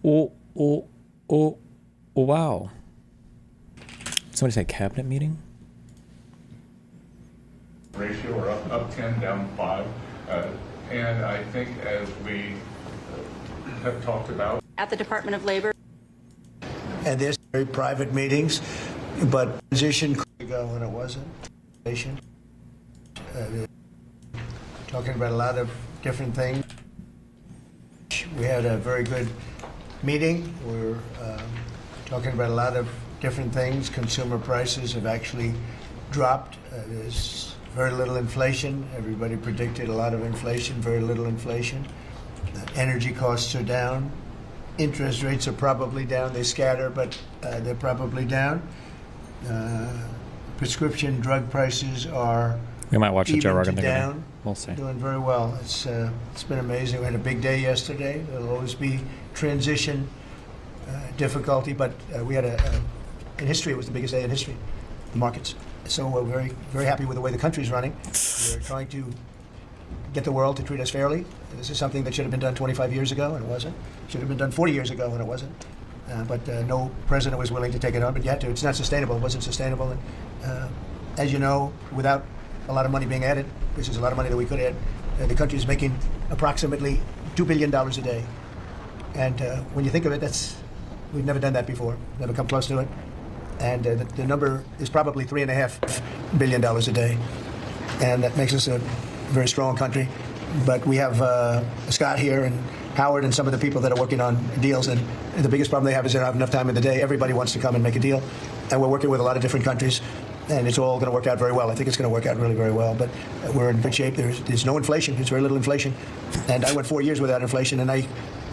Oh, wow. Somebody say cabinet meeting? Ratio or up 10, down 5. And I think as we have talked about at the Department of Labor. And there's very private meetings, but transition ago when it wasn't. Talking about a lot of different things. We had a very good meeting. We're talking about a lot of different things. Consumer prices have actually dropped. There's very little inflation. Everybody predicted a lot of inflation, very little inflation. Energy costs are down. Interest rates are probably down. They scatter, but they're probably down. Prescription drug prices are We might watch the Joe Rogan thing. down. We'll see. Doing very well. It's been amazing. We had a big day yesterday. There'll always be transition difficulty, but we had in history, it was the biggest day in history, the markets. So we're very, very happy with the way the country's running. We're trying to get the world to treat us fairly. This is something that should have been done 25 years ago, and it wasn't. Should have been done 40 years ago, and it wasn't. But no president was willing to take it on, but you had to. It's not sustainable. It wasn't sustainable. And as you know, without a lot of money being added, this is a lot of money that we could add. The country is making approximately $2 billion a day. And when you think of it, we've never done that before, never come close to it. And the number is probably $3.5 billion a day. And that makes us a very strong country. But we have Scott here and Howard and some of the people that are working on deals. And the biggest problem they have is they don't have enough time in the day. Everybody wants to come and make a deal. And we're working with a lot of different countries. And it's all going to work out very well. I think it's going to work out really very well. But we're in good shape. There's no inflation. There's very little inflation. And I went 4 years without inflation. And I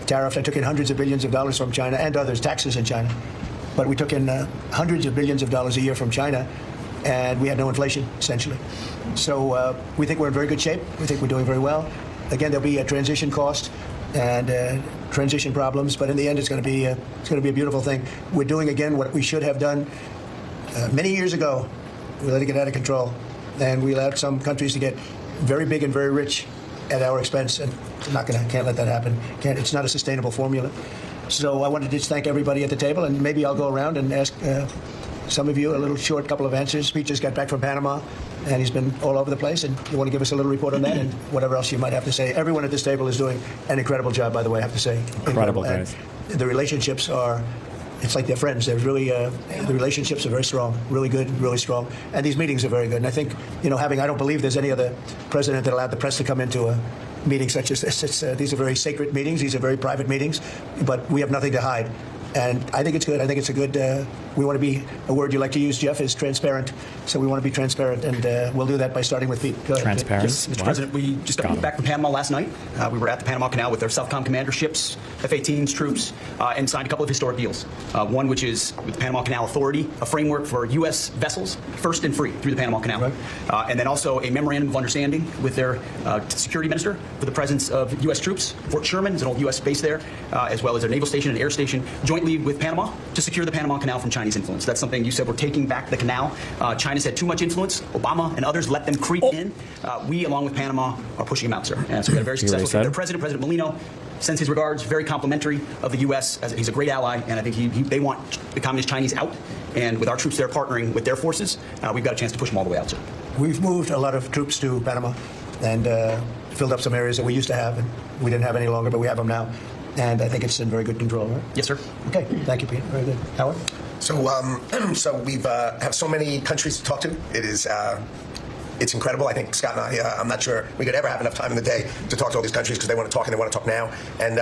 took in hundreds of billions of dollars from China and others, taxes in China. But we took in hundreds of billions of dollars a year from China. And we had no inflation, essentially. So we think we're in very good shape. We think we're doing very well. Again, there'll be a transition cost and transition problems. But in the end, it's going to be a beautiful thing. We're doing, again, what we should have done many years ago. We let it get out of control, and we allowed some countries to get very big and very rich at our expense, and can't let that happen. It's not a sustainable formula. So I wanted to just thank everybody at the table, and maybe I'll go around and ask some of you a little short couple of answers. Pete just got back from Panama, and he's been all over the place, and you want to give us a little report on that and whatever else you might have to say. Everyone at this table is doing an incredible job, by the way, I have to say. Incredible guys. And the relationships are... It's like they're friends. They're really, the relationships are very strong, really good, really strong. And these meetings are very good. And I think, I don't believe there's any other president that allowed the press to come into a meeting such as this. These are very sacred meetings. These are very private meetings. But we have nothing to hide. And I think it's good. I think it's a good, we want to be, a word you like to use, Jeff, is transparent. So we want to be transparent, and we'll do that by starting with Pete. Go ahead. Transparent? Yes, Mr. President, we just got back from Panama last night. We were at the Panama Canal with their Southcom commander ships, F-18s, troops, and signed a couple of historic deals. One which is with the Panama Canal Authority, a framework for U.S. vessels, first and free through the Panama Canal. Right. And then also a memorandum of understanding with their security minister for the presence of U.S. troops. Fort Sherman is an old U.S. base there, as well as their naval station and air station, jointly with Panama to secure the Panama Canal from Chinese influence. That's something you said, we're taking back the canal. China's had too much influence. Obama and others let them creep in. We, along with Panama, are pushing them out, sir. And so we had a very successful trip. Their president, President Molino, sends his regards, very complimentary of the U.S. He's a great ally, and I think they want the Communist Chinese out. And with our troops there partnering with their forces, we've got a chance to push them all the way out, sir. We've moved a lot of troops to Panama and filled up some areas that we used to have, and we didn't have any longer, but we have them now. And I think it's in very good control, right? Yes, sir. Okay, thank you, Pete. Very good. Howard? So we've have so many countries to talk to. It's incredible. I think Scott and I, I'm not sure we could ever have enough time in the day to talk to all these countries because they want to talk and they want to talk now. And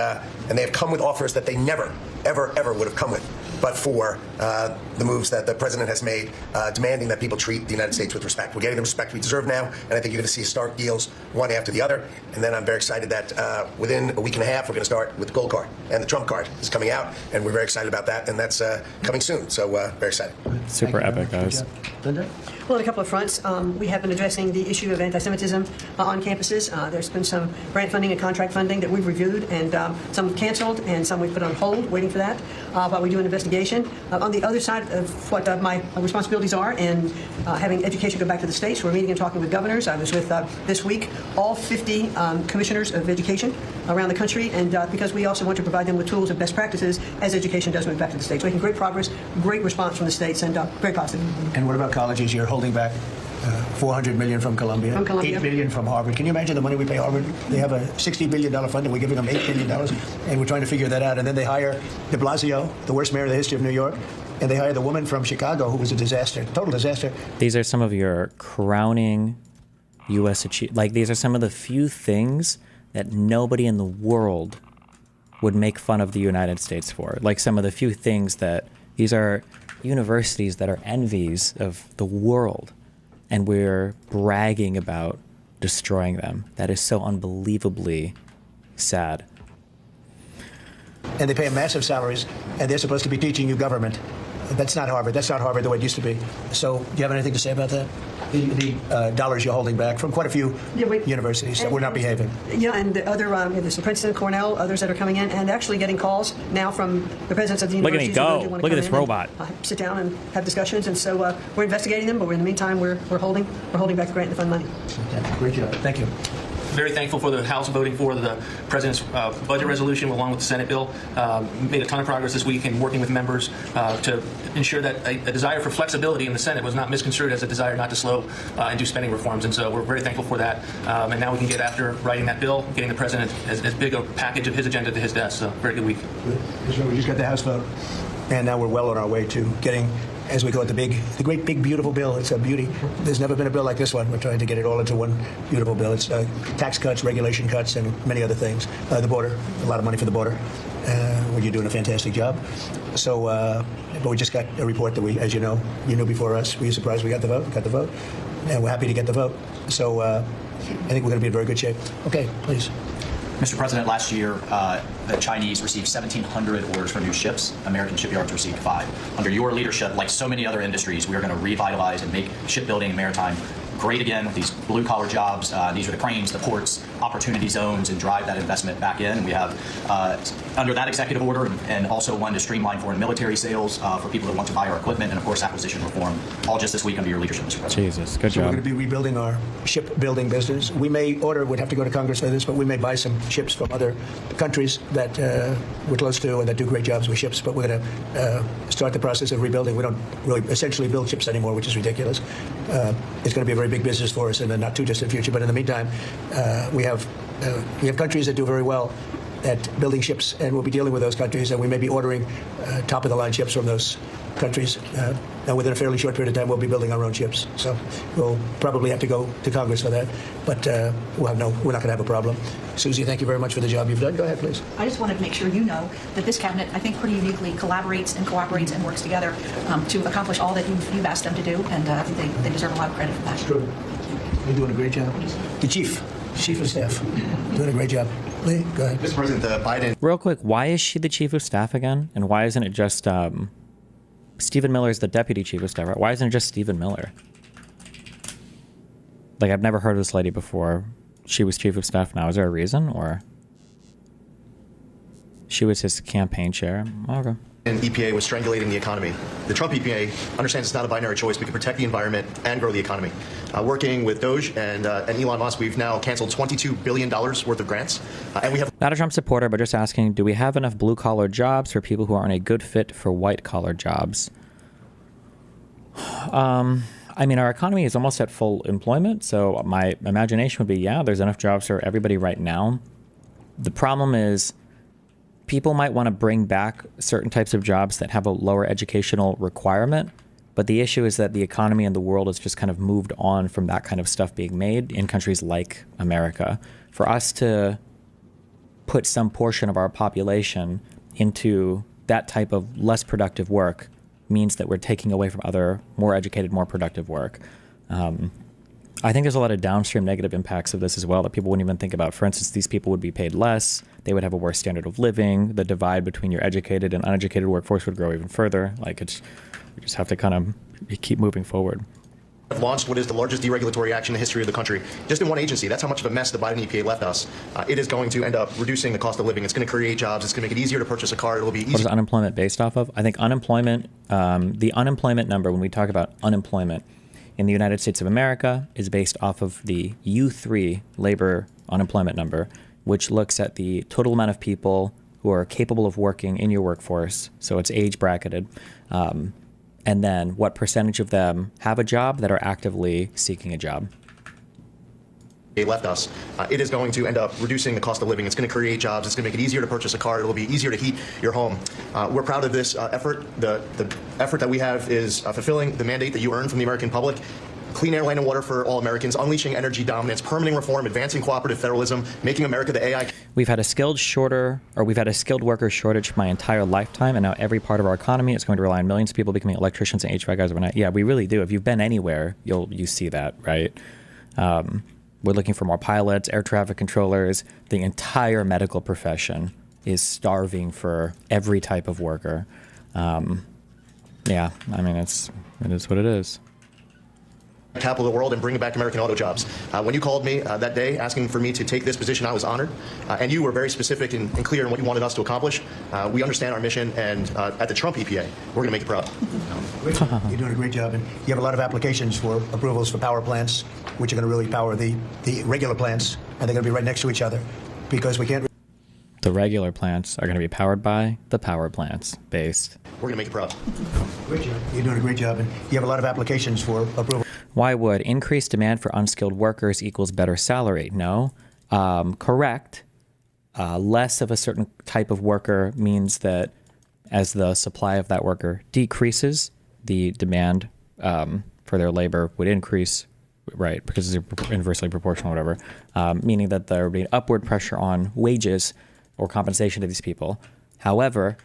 they have come with offers that they never, ever, ever would have come with, but for the moves that the president has made, demanding that people treat the United States with respect. We're getting the respect we deserve now, and I think you're going to see historic deals one after the other. And then I'm very excited that within a week and a half, we're going to start with the gold card, and the Trump card is coming out, and we're very excited about that, and that's coming soon. So very excited. Super epic, guys. Linda? Well, on a couple of fronts, we have been addressing the issue of anti-Semitism on campuses. There's been some grant funding and contract funding that we've reviewed, and some canceled, and some we've put on hold, waiting for that. But we do an investigation investigation. On the other side of what my responsibilities are, and having education go back to the states, we're meeting and talking with governors. I was with, this week, all 50 commissioners of education around the country, and because we also want to provide them with tools and best practices as education does move back to the states. Making great progress, great response from the states, and very positive. And what about colleges? You're holding back 400 million from Columbia, From Columbia. 8 billion from Harvard. Can you imagine the money we pay Harvard? They have a $60 billion fund, and we're giving them $8 billion, and we're trying to figure that out. And then they hire de Blasio, the worst mayor of the history of New York, and they hire the woman from Chicago who was a disaster, total disaster. These are some of your crowning U.S. achievements. Like, these are some of the few things that nobody in the world would make fun of the United States for. Like, some of the few things that these are universities that are envies of the world, and we're bragging about destroying them. That is so unbelievably sad. And they pay them massive salaries, and they're supposed to be teaching you government. That's not Harvard. That's not Harvard the way it used to be. So, do you have anything to say about that? The dollars you're holding back from quite a few universities that were not behaving. Yeah, and the other, there's some Princeton, Cornell, others that are coming in, and actually getting calls now from the presidents of the Look at me universities. who go. really wanna Look at come this in and, robot. sit down and have discussions, and so we're investigating them, but in the meantime, we're holding back the grant and the fund money. Great job. Thank you. Very thankful for the House voting for the President's budget resolution along with the Senate bill. Made a ton of progress this week in working with members to ensure that a desire for flexibility in the Senate was not misconstrued as a desire not to slow and do spending reforms. And so we're very thankful for that. And now we can get after writing that bill, getting the President as big a package of his agenda to his desk. So very good week. We just got the House vote, and now we're well on our way to getting, as we call it, the great big beautiful bill. It's a beauty. There's never been a bill like this one. We're trying to get it all into one beautiful bill. It's tax cuts, regulation cuts, and many other things. The border, a lot of money for the border. Well, you're doing a fantastic job. So, but we just got a report that we, as you know, you knew before us. Were you surprised we got the vote? We got the vote, and we're happy to get the vote. So, I think we're going to be in very good shape. Okay, please. Mr. President, last year, the Chinese received 1,700 orders for new ships. American shipyards received 5. Under your leadership, like so many other industries, we are going to revitalize and make shipbuilding and maritime great again with these blue-collar jobs. These are the cranes, the ports, opportunity zones, and drive that investment back in. We have, under that executive order, and also one to streamline foreign military sales for people that want to buy our equipment, and of course, acquisition reform, all just this week under your leadership, Mr. President. Jesus, good So we're job. going to be rebuilding our shipbuilding business. We may order, we'd have to go to Congress for this, but we may buy some ships from other countries that we're close to and that do great jobs with ships, but we're going to start the process of rebuilding. We don't really essentially build ships anymore, which is ridiculous. It's going to be a very big business for us in the not too distant future, but in the meantime, we have countries that do very well at building ships, and we'll be dealing with those countries, and we may be ordering top-of-the-line ships from those countries. And within a fairly short period of time, we'll be building our own ships. So we'll probably have to go to Congress for that, but we're not going to have a problem. Susie, thank you very much for the job you've done. Go ahead, please. I just wanted to make sure you know that this cabinet, I think, pretty uniquely collaborates and cooperates and works together to accomplish all that you've asked them to do, and I think they deserve a lot of credit for that. True. You're doing a great job. The chief of staff, doing a great job. Lee, go ahead. Mr. President, the Biden Real quick, why is she the chief of staff again? And why isn't it just Stephen Miller is the deputy chief of staff, right? Why isn't it just Stephen Miller? Like, I've never heard of this lady before. She was chief of staff now. Is there a reason, or she was his campaign chair? Okay. And EPA was strangulating the economy. The Trump EPA understands it's not a binary choice. We can protect the environment and grow the economy. Working with Doge and Elon Musk, we've now canceled $22 billion worth of grants. And we have... Not a Trump supporter, but just asking, do we have enough blue-collar jobs for people who aren't a good fit for white-collar jobs? I mean, our economy is almost at full employment, so my imagination would be, yeah, there's enough jobs for everybody right now. The problem is people might want to bring back certain types of jobs that have a lower educational requirement, but the issue is that the economy and the world has just kind of moved on from that kind of stuff being made in countries like America. For us to put some portion of our population into that type of less productive work means that we're taking away from other more educated, more productive work. I think there's a lot of downstream negative impacts of this as well that people wouldn't even think about. For instance, these people would be paid less. They would have a worse standard of living. The divide between your educated and uneducated workforce would grow even further. Like, we just have to kind of keep moving forward. have launched what is the largest deregulatory action in the history of the country, just in one agency. That's how much of a mess the Biden EPA left us. It is going to end up reducing the cost of living. It's going to create jobs. It's going to make it easier to purchase a car. It'll be easier. What is unemployment based off of? I think unemployment, the unemployment number, when we talk about unemployment in the United States of America, is based off of the U3 labor unemployment number, which looks at the total amount of people who are capable of working in your workforce. So it's age bracketed. And then what percentage of them have a job that are actively seeking a job. They left us. It is going to end up reducing the cost of living. It's going to create jobs. It's going to make it easier to purchase a car. It'll be easier to heat your home. We're proud of this effort. The effort that we have is fulfilling the mandate that you earned from the American public. Clean air, land, and water for all Americans, unleashing energy dominance, permitting reform, advancing cooperative federalism, making America the AI. We've had a skilled worker shortage my entire lifetime, and now every part of our economy is going to rely on millions of people becoming electricians and HVAC guys overnight. Yeah, we really do. If you've been anywhere, you see that, right? We're looking for more pilots, air traffic controllers. The entire medical profession is starving for every type of worker. Yeah, I mean, it is what it is. Capital of the world and bringing back American auto jobs. When you called me that day asking for me to take this position, I was honored. And you were very specific and clear in what you wanted us to accomplish. We understand our mission, and at the Trump EPA, we're going to make it proud. You're doing a great job, and you have a lot of applications for approvals for power plants, which are going to really power the regular plants, and they're going to be right next to each other, because we can't. The regular plants are going to be powered by the power plants based. We're going to make it proud. Great job. You're doing a great job, and you have a lot of applications for approval. Why would increased demand for unskilled workers equals better salary? No. Correct. Less of a certain type of worker means that as the supply of that worker decreases, the demand for their labor would increase, right? Because it's inversely proportional, whatever. Meaning that there would be an upward pressure on wages or compensation to these people. However,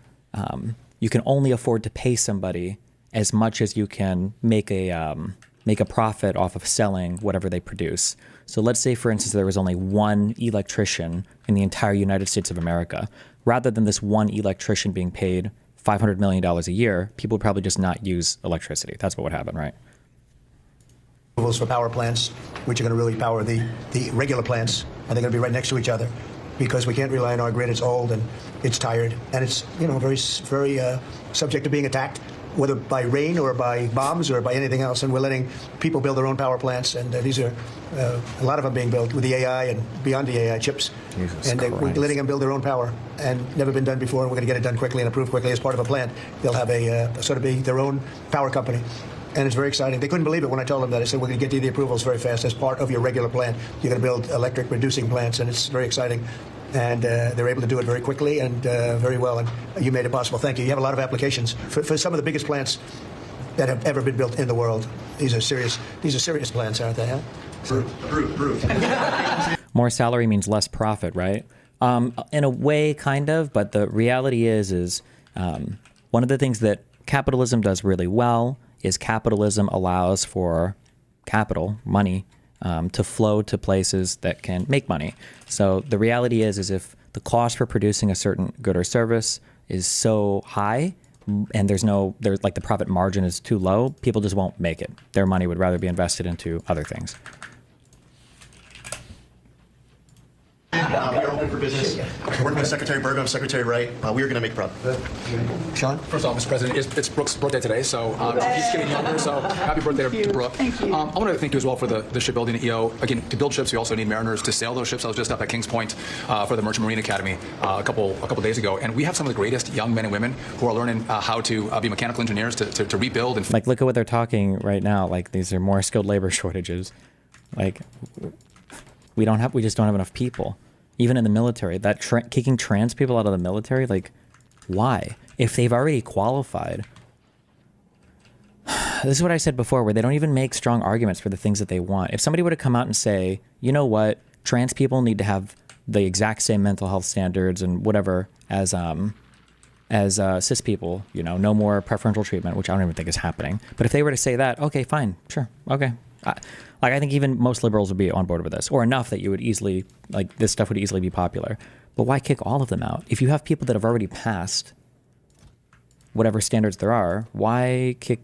you can only afford to pay somebody as much as you can make a profit off of selling whatever they produce. So let's say, for instance, there was only one electrician in the entire United States of America. Rather than this one electrician being paid $500 million a year, people would probably just not use electricity. That's what would happen, right? Approvals for power plants, which are going to really power the regular plants, and they're going to be right next to each other, because we can't rely on our grid. It's old and it's tired, and it's very subject to being attacked, whether by rain or by bombs or by anything else. And we're letting people build their own power plants, and these are a lot of them being built with the AI and beyond the AI chips. We're letting them build their own power, and never been done before. We're going to get it done quickly and approved quickly as part of a plant. They'll have a sort of be their own power company. And it's very exciting. They couldn't believe it when I told them that. I said, we're going to get you the approvals very fast as part of your regular plan. You're going to build electric reducing plants, and it's very exciting. And they're able to do it very quickly and very well. And you made it possible. Thank you. You have a lot of applications for some of the biggest plants that have ever been built in the world. These are serious plants, aren't they? Huh? Approved. More salary means less profit, right? In a way, kind of. But the reality is one of the things that capitalism does really well is capitalism allows for capital, money, to flow to places that can make money. So the reality is if the cost for producing a certain good or service is so high and there's like the profit margin is too low, people just won't make it. Their money would rather be invested into other things. We are open for business. Working with Secretary Burgum, Secretary Wright. We are going to make it proud. Sean? First off, Mr. President, it's Brooke's birthday today, so she's getting younger, so happy birthday to Brooke. Thank you. I want to thank you as well for the shipbuilding EO. Again, to build ships, we also need mariners to sail those ships. I was just up at Kings Point for the Merchant Marine Academy a couple days ago, and we have some of the greatest young men and women who are learning how to be mechanical engineers to rebuild. And like, look at what they're talking right now. Like, these are more skilled labor shortages. Like, we just don't have enough people. Even in the military, that kicking trans people out of the military, like, why? If they've already qualified. This is what I said before, where they don't even make strong arguments for the things that they want. If somebody were to come out and say, you know what, trans people need to have the exact same mental health standards and whatever as cis people, no more preferential treatment, which I don't even think is happening. But if they were to say that, okay, fine, sure, okay. I think even most liberals would be on board with this, or enough that you would easily, this stuff would easily be popular. But why kick all of them out? If you have people that have already passed whatever standards there are, why kick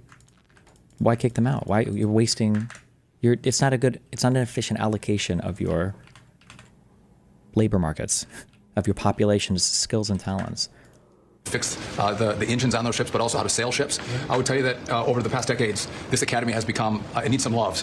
Why kick them out? Why you're wasting? It's not an efficient allocation of your labor markets, of your population's skills and talents. Fix the engines on those ships, but also how to sail ships. I would tell you that over the past decades, this academy has become, it needs some love.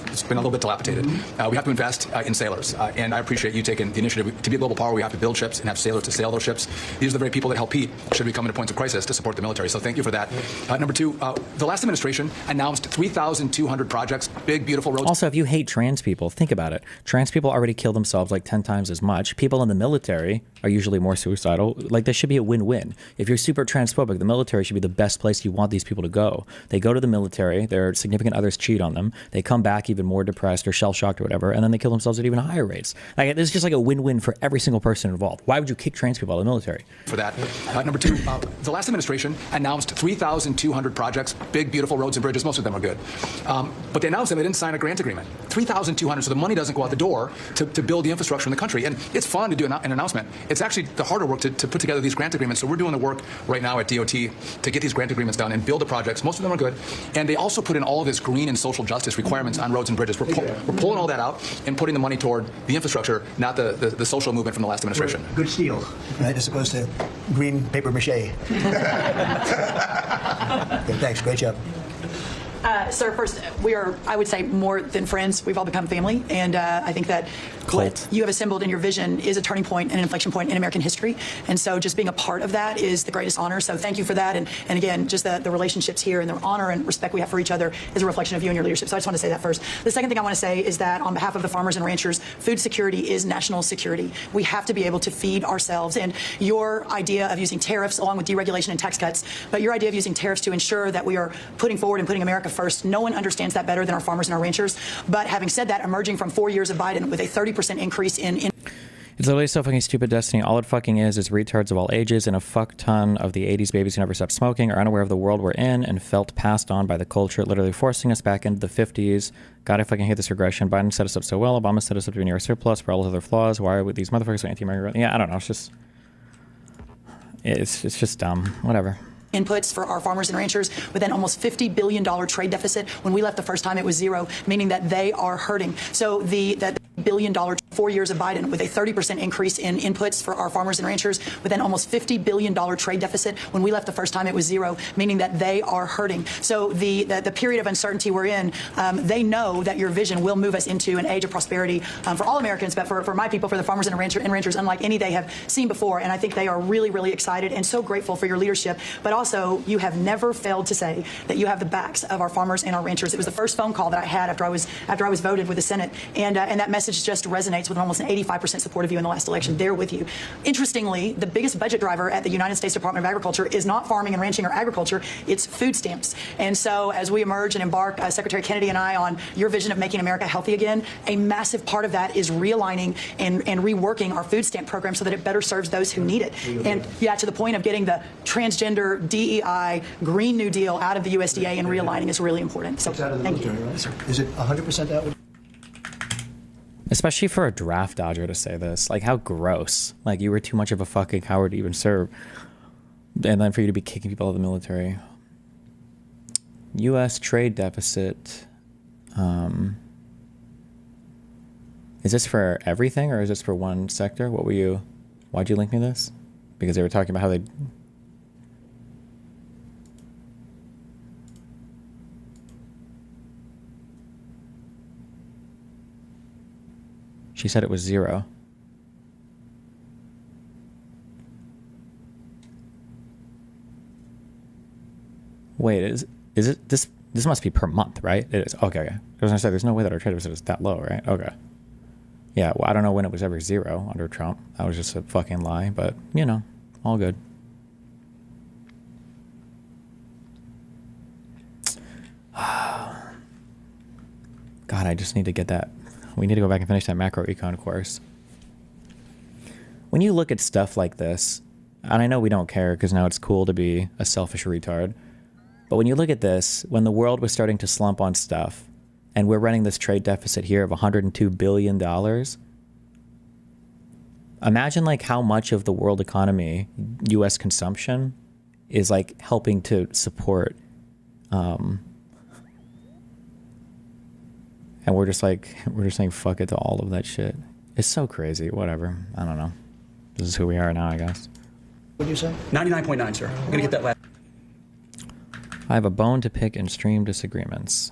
It's been a little bit dilapidated. We have to invest in sailors, and I appreciate you taking the initiative. To be a global power, we have to build ships and have sailors to sail those ships. These are the very people that help Pete, should we come into points of crisis, to support the military. So thank you for that. Number two, the last administration announced 3,200 projects, big, beautiful roads. Also, if you hate trans people, think about it. Trans people already kill themselves like 10 times as much. People in the military are usually more suicidal. Like, this should be a win-win. If you're super transphobic, the military should be the best place you want these people to go. They go to the military, their significant others cheat on them, they come back even more depressed or shell-shocked or whatever, and then they kill themselves at even higher rates. Like, this is just like a win-win for every single person involved. Why would you kick trans people out of the military? For that. Number two, the last administration announced 3,200 projects, big, beautiful roads and bridges. Most of them are good. But they announced them, they didn't sign a grant agreement. 3,200, so the money doesn't go out the door to build the infrastructure in the country. And it's fun to do an announcement. It's actually the harder work to put together these grant agreements. So we're doing the work right now at DOT to get these grant agreements done and build the projects. Most of them are good. And they also put in all of this green and social justice requirements on roads and bridges. We're pulling all that out and putting the money toward the infrastructure, not the social movement from the last administration. Good steel, right, as opposed to green paper mache. Okay, thanks, great job. Sir, first, we are, I would say, more than friends. We've all become family, and I think that what you have assembled in your vision is a turning point and an inflection point in American history. And so just being a part of that is the greatest honor. So thank you for that. And again, just the relationships here and the honor and respect we have for each other is a reflection of you and your leadership. So I just want to say that first. The second thing I want to say is that on behalf of the farmers and ranchers, food security is national security. We have to be able to feed ourselves. And your idea of using tariffs along with deregulation and tax cuts, but your idea of using tariffs to ensure that we are putting forward and putting America first, no one understands that better than our farmers and our ranchers. But having said that, emerging from 4 years of Biden with a 30% increase in It's literally so fucking stupid, Destiny. All it fucking is retards of all ages and a fuck ton of the 80s babies who never stopped smoking, are unaware of the world we're in and felt passed on by the culture, literally forcing us back into the 50s. God, I fucking hate this regression. Biden set us up so well. Obama set us up to be near a surplus for all his other flaws. Why are these motherfuckers so anti-immigrant? Yeah, I don't know. It's just dumb. Whatever. Inputs for our farmers and ranchers with an almost $50 billion trade deficit. When we left the first time, it was zero, meaning that they are hurting. So that $1 billion 4 years of Biden with a 30% increase in inputs for our farmers and ranchers with an almost $50 billion trade deficit. When we left the first time, it was zero, meaning that they are hurting. So the period of uncertainty we're in, they know that your vision will move us into an age of prosperity for all Americans, but for my people, for the farmers and ranchers, unlike any they have seen before. And I think they are really, really excited and so grateful for your leadership. But also, you have never failed to say that you have the backs of our farmers and our ranchers. It was the first phone call that I had after I was voted with the Senate, and that message just resonates with almost an 85% support of you in the last election. They're with you. Interestingly, the biggest budget driver at the United States Department of Agriculture is not farming and ranching or agriculture, it's food stamps. And so as we emerge and embark, Secretary Kennedy and I, on your vision of making America healthy again, a massive part of that is realigning and reworking our food stamp program so that it better serves those who need it. And yeah, to the point of getting the transgender, DEI, Green New Deal out of the USDA and realigning is really important. So thank you. Right? Is it 100% out? Especially for a draft dodger to say this. Like, how gross. Like, you were too much of a fucking coward to even serve. And then for you to be kicking people out of the military. U.S. trade deficit. Is this for everything or is this for one sector? Why'd you link me this? Because they were talking about how they... She said it was zero. Wait, is it this? This must be per month, right? It is. Okay. I was gonna say there's no way that our trade deficit is that low, right? Okay. Yeah. Well, I don't know when it was ever zero under Trump. That was just a fucking lie. But you know, all good. God, I just need to get that. We need to go back and finish that macro econ course. When you look at stuff like this, and I know we don't care because now it's cool to be a selfish retard, but when you look at this, when the world was starting to slump on stuff, and we're running this trade deficit here of $102 billion, imagine like how much of the world economy, U.S. consumption, is like helping to support And we're just saying fuck it to all of that shit. It's so crazy. Whatever. I don't know. This is who we are now, I guess. What did you say? 99.9, sir. I'm going to get that last. I have a bone to pick in stream disagreements.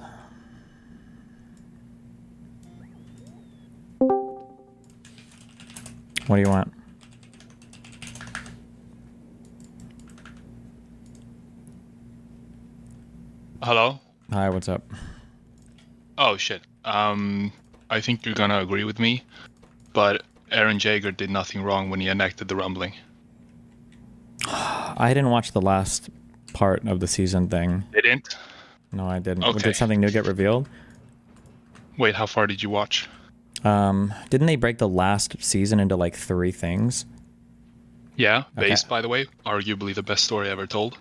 What do you want? Hello? Hi, what's up? Oh, shit. I think you're gonna agree with me, but Aaron Jaeger did nothing wrong when he enacted the rumbling. I didn't watch the last part of the season thing. Didn't? No, I didn't. Okay. Did something new get revealed? Wait, how far did you watch? Didn't they break the last season into like 3 things? Yeah, Okay. based, by the way, arguably the best story ever told.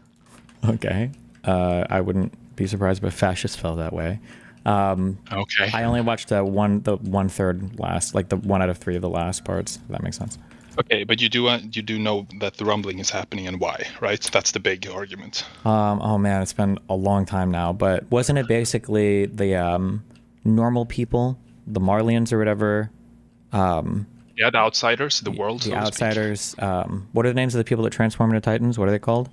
Okay. I wouldn't be surprised if fascists felt that way. Okay. I only watched the one third last, like the 1 out of 3 of the last parts. If that makes sense. Okay, but you do know that the rumbling is happening and why, right? That's the big argument. Oh man, it's been a long time now, but wasn't it basically the normal people, the Marlians or whatever? Yeah, the outsiders, the world. The so to speak. outsiders. What are the names of the people that transform into Titans? What are they called?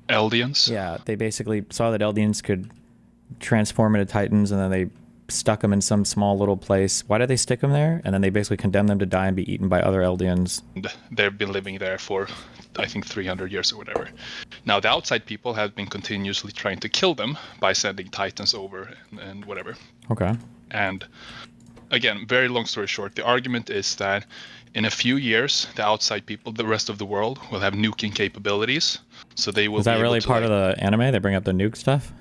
Eldians. Yeah, they basically saw that Eldians could transform into Titans, and then they stuck them in some small little place. Why did they stick them there? And then they basically condemned them to die and be eaten by other Eldians. They've been living there for, I think, 300 years or whatever. Now, the outside people have been continuously trying to kill them by sending Titans over and whatever. Okay. And again, very long story short, the argument is that in a few years, the outside people, the rest of the world, will have nuking capabilities. So they will. Is that be really able to, part of the anime? They bring up the nuke stuff?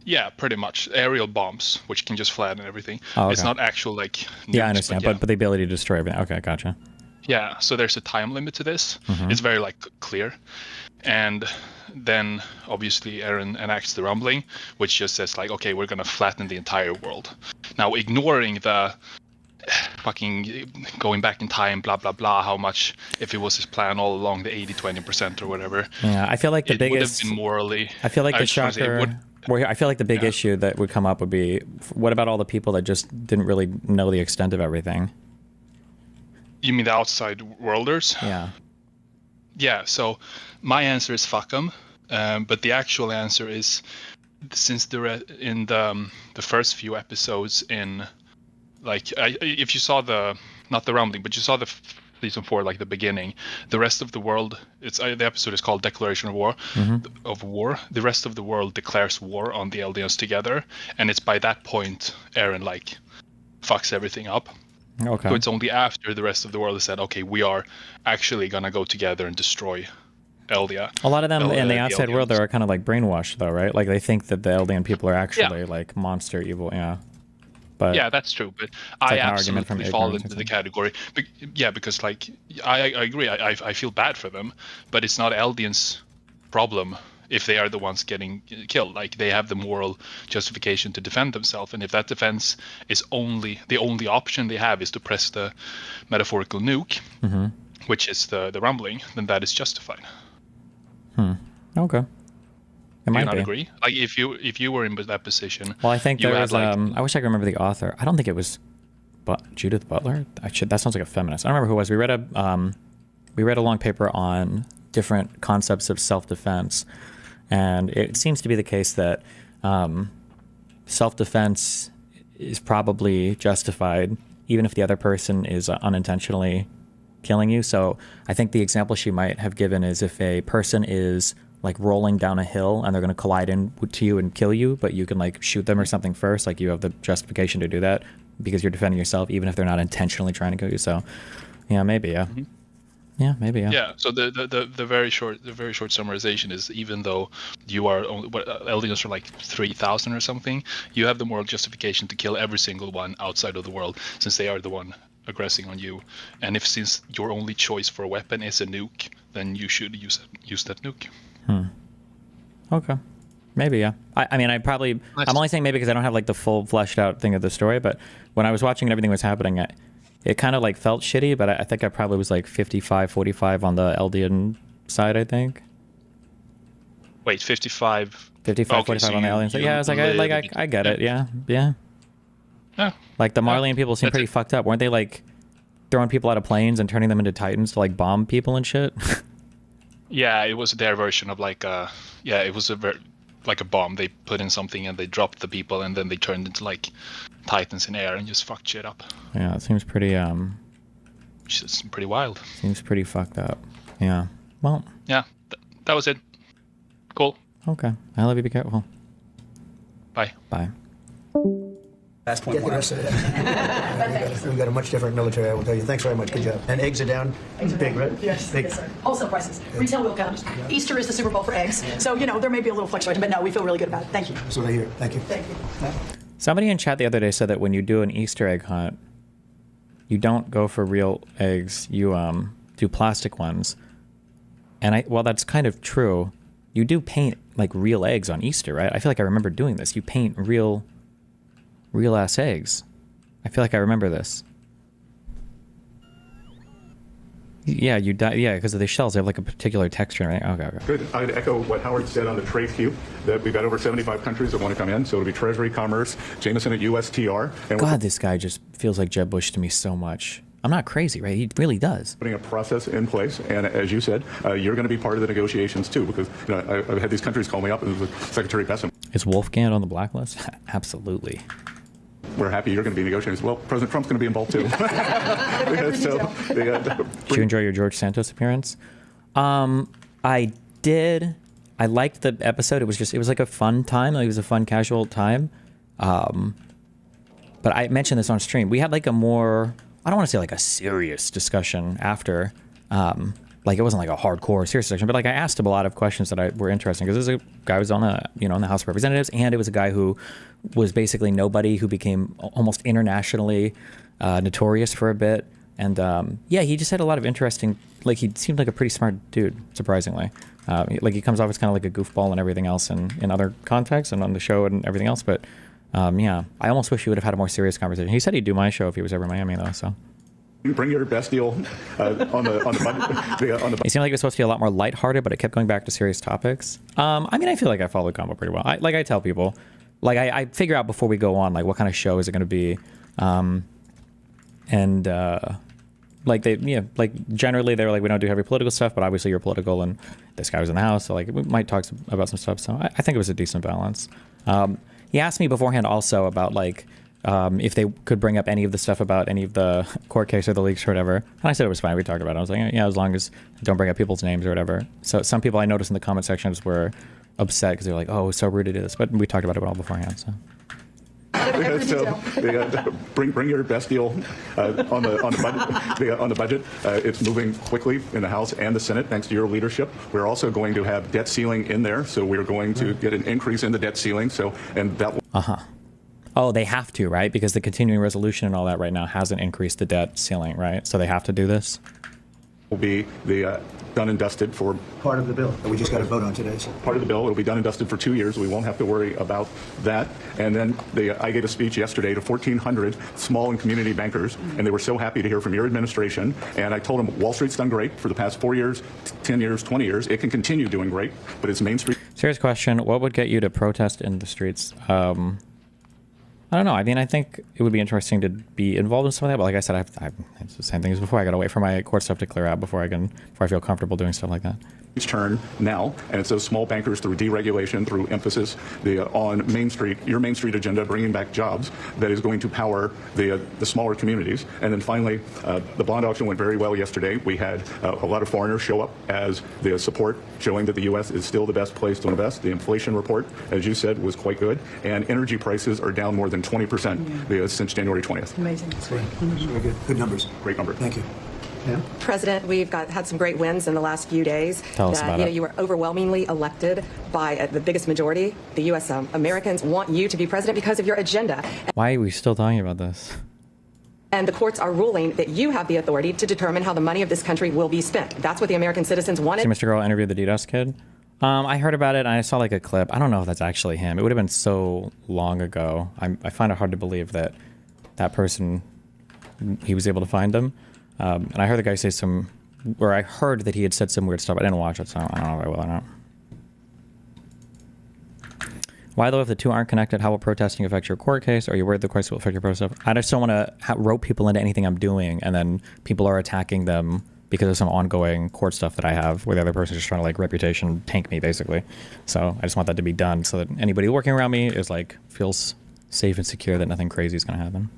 Yeah, pretty much. Aerial bombs, which can just flatten everything. Oh, okay. It's not actual like. Nukes, Yeah, I understand, but, but the ability to destroy everything. Okay, gotcha. Yeah, so there's a time limit to this. Mhm. It's very like clear. And then obviously Aaron enacts the rumbling, which just says like, okay, we're gonna flatten the entire world. Now ignoring the fucking going back in time, blah blah blah, how much if it was his plan all along, the 80-20% or whatever. Yeah, I feel like the it would have biggest. been morally. I feel like I the just wanna say it shocker. would- I feel like the big issue that would come up would be, what about all the people that just didn't really know the extent of everything? You mean the outside worlders? Yeah. Yeah, so my answer is fuck 'em, but the actual answer is, since in the first few episodes in, like, if you saw not the rumbling, but you saw the season 4, like the beginning, the rest of the world, the episode is called Declaration of War. The rest of the world declares war on the Eldians together, and it's by that point Aaron like fucks everything up. Okay. So it's only after the rest of the world has said, okay, we are actually gonna go together and destroy Eldia. A lot of them in the outside world, Eldians. they're kind of like brainwashed, though, right? Like they think that the Eldian people are actually like monster evil. Yeah. But Yeah, that's true, but like I an argument from absolutely fall ignorance or into the something. category. Yeah, because like I agree, I feel bad for them, but it's not Eldians' problem if they are the ones getting killed. Like they have the moral justification to defend themselves, and if that defense is the only option they have is to press the metaphorical nuke, Mhm. which is the rumbling, then that is justified. Okay. It Do might you not be. agree? Like if you were in that position, Well, I think you there had, was. like, I wish I could remember the author. I don't think it was, Judith Butler. That sounds like a feminist. I don't remember who it was. We read a long paper on different concepts of self-defense, and it seems to be the case that self-defense is probably justified, even if the other person is unintentionally killing you. So I think the example she might have given is if a person is like rolling down a hill and they're going to collide into you and kill you, but you can like shoot them or something first, like you have the justification to do that because you're defending yourself, even if they're not intentionally trying to kill you. So yeah, maybe. Yeah. Mm-hmm. Yeah, maybe. Yeah. Yeah. So the very short summarization is, even though you are only, Eldians are like 3,000 or something, you have the moral justification to kill every single one outside of the world, since they are the one aggressing on you. And since your only choice for a weapon is a nuke, then you should use that nuke. Okay. Maybe, yeah. I mean, I'm only saying maybe because I don't have like the full fleshed out thing of the story, but when I was watching and everything was happening, it kind of like felt shitty, but I think I probably was like 55-45 on the Eldian side, I think. Wait, 55. 55, Okay, 45 so on the you- Eldian side. you Yeah, I was like, I get it. Yeah. Yeah. Yeah. Like the Marleyan people seem pretty fucked up. Weren't they like throwing people out of planes and turning them into Titans to like bomb people and shit? Yeah, it was their version of like it was like a bomb. They put in something and they dropped the people and then they turned into like Titans in air and just fucked shit up. Yeah, it seems pretty It's pretty wild. Seems pretty fucked up. Yeah. Well. Yeah, that was it. Cool. Okay. I love you. Be careful. Bye. Bye. Last point. Get the rest of it. We've got a much different military, I will tell you. Thanks very much. Good job. And eggs are down. Big, right? Yes, Big. yes, sir. Wholesale prices. Retail will come. Easter is the Super Bowl for eggs. So, there may be a little fluctuation, but no, we feel really good about it. Thank you. That's what I hear. Thank you. Thank you. Somebody in chat the other day said that when you do an Easter egg hunt, you don't go for real eggs. You do plastic ones. And while that's kind of true, you do paint like real eggs on Easter, right? I feel like I remember doing this. You paint real ass eggs. I feel like I remember this. Yeah, because of the shells, they have like a particular texture. Right? Okay. Good. I'd echo what Howard said on the trade queue, that we've got over 75 countries that want to come in. So it'll be Treasury, Commerce, Jameson at USTR. And God, this guy just feels like Jeb Bush to me so much. I'm not crazy, right? He really does. Putting a process in place, and as you said, you're going to be part of the negotiations too, because I've had these countries call me up, and Secretary Bessem. Is Wolfgang on the blacklist? Absolutely. We're happy you're going to be negotiating. Well, President Trump's going to be involved too. Did you enjoy your George Santos appearance? I did. I liked the episode. It was like a fun time. Like, it was a fun, casual time. But I mentioned this on stream. We had like a more, I don't want to say like a serious discussion after. Like it wasn't like a hardcore serious discussion, but like I asked him a lot of questions that were interesting, because this is a guy who was on in the House of Representatives, and it was a guy who was basically nobody, who became almost internationally notorious for a bit. And he just had a lot of interesting, like he seemed like a pretty smart dude, surprisingly. Like he comes off as kind of like a goofball and everything else in other contexts and on the show and everything else. But I almost wish he would have had a more serious conversation. He said he'd do my show if he was ever in Miami though, so. Bring your best deal on the It seemed like it was supposed to be a lot more lighthearted, but it kept going back to serious topics. I feel like I follow the combo pretty well. I tell people, like I figure out before we go on, like what kind of show is it going to be, generally they're like, we don't do heavy political stuff, but obviously you're political, and this guy was in the House, so like we might talk about some stuff. So I think it was a decent balance. He asked me beforehand also about like. If they could bring up any of the stuff about any of the court case or the leaks or whatever. And I said it was fine. We talked about it. I was like, yeah, as long as don't bring up people's names or whatever. So some people I noticed in the comment sections were upset because they're like, oh, it's so rude to do this. But we talked about it all beforehand. So. Bring your best deal on the budget. It's moving quickly in the House and the Senate thanks to your leadership. We're also going to have debt ceiling in there, so we're going to get an increase in the debt ceiling. Oh, they have to, right? Because the continuing resolution and all that right now hasn't increased the debt ceiling, right? So they have to do this? Will be the done and dusted for part of the bill that we just got to vote on today. So. Part of the bill. It'll be done and dusted for 2 years. We won't have to worry about that. And then I gave a speech yesterday to 1,400 small and community bankers, and they were so happy to hear from your administration. And I told them Wall Street's done great for the past 4 years, 10 years, 20 years. It can continue doing great, but it's Main Street. Serious question. What would get you to protest in the streets? I don't know. I think it would be interesting to be involved in some of that. But like I said, it's the same thing as before. I got to wait for my court stuff to clear out before I feel comfortable doing stuff like that. Each turn now, and it's those small bankers through deregulation, through emphasis on Main Street, your Main Street agenda, bringing back jobs, that is going to power the smaller communities. And then finally, the bond auction went very well yesterday. We had a lot of foreigners show up as the support, showing that the U.S. is still the best place to invest. The inflation report, as you said, was quite good, and energy prices are down more than 20% since January 20th. Amazing. Very good. Good numbers. Great number. Thank you. Yeah. President, we've had some great wins in the last few days. Tell us about it. You were overwhelmingly elected by the biggest majority. The U.S. Americans want you to be president because of your agenda. Why are we still talking about this? And the courts are ruling that you have the authority to determine how the money of this country will be spent. That's what the American citizens wanted. See Mr. Girl interviewed the DDoS kid? I heard about it, and I saw like a clip. I don't know if that's actually him. It would have been so long ago. I find it hard to believe that person, he was able to find them. And I heard the guy say I heard that he had said some weird stuff. I didn't watch it, so I don't know if I will or not. Why, though, if the two aren't connected, how will protesting affect your court case? Are you worried the courts will affect your protest? I just don't want to rope people into anything I'm doing, and then people are attacking them because of some ongoing court stuff that I have, where the other person is just trying to like reputation tank me, basically. So I just want that to be done so that anybody working around me is like feels safe and secure that nothing crazy is going to happen.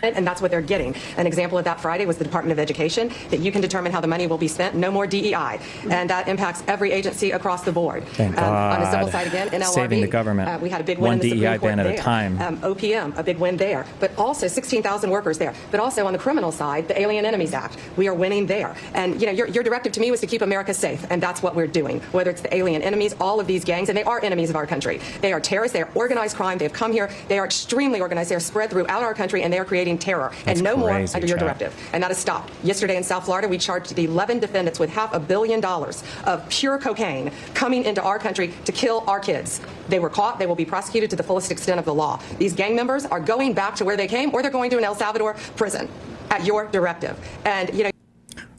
And that's what they're getting. An example of that Friday was the Department of Education, that you can determine how the money will be spent. No more DEI. And that impacts every agency across the board. Thank God. On the civil side again, NLRB. Saving the government. We had a big win One in the DEI Supreme Court ban at there. a time. OPM, a big win there. But also 16,000 workers there. But also on the criminal side, the Alien Enemies Act. We are winning there. And you know, your directive to me was to keep America safe. And that's what we're doing. Whether it's the alien enemies, all of these gangs, and they are enemies of our country. They are terrorists. They are organized crime. They have come here. They are extremely organized. They are spread throughout our country, and they are creating terror. That's and no more crazy, under your Chad. directive. And that is stopped. Yesterday in South Florida, we charged the 11 defendants with $500 million of pure cocaine coming into our country to kill our kids. They were caught. They will be prosecuted to the fullest extent of the law. These gang members are going back to where they came, or they're going to an El Salvador prison at your directive. And, you know,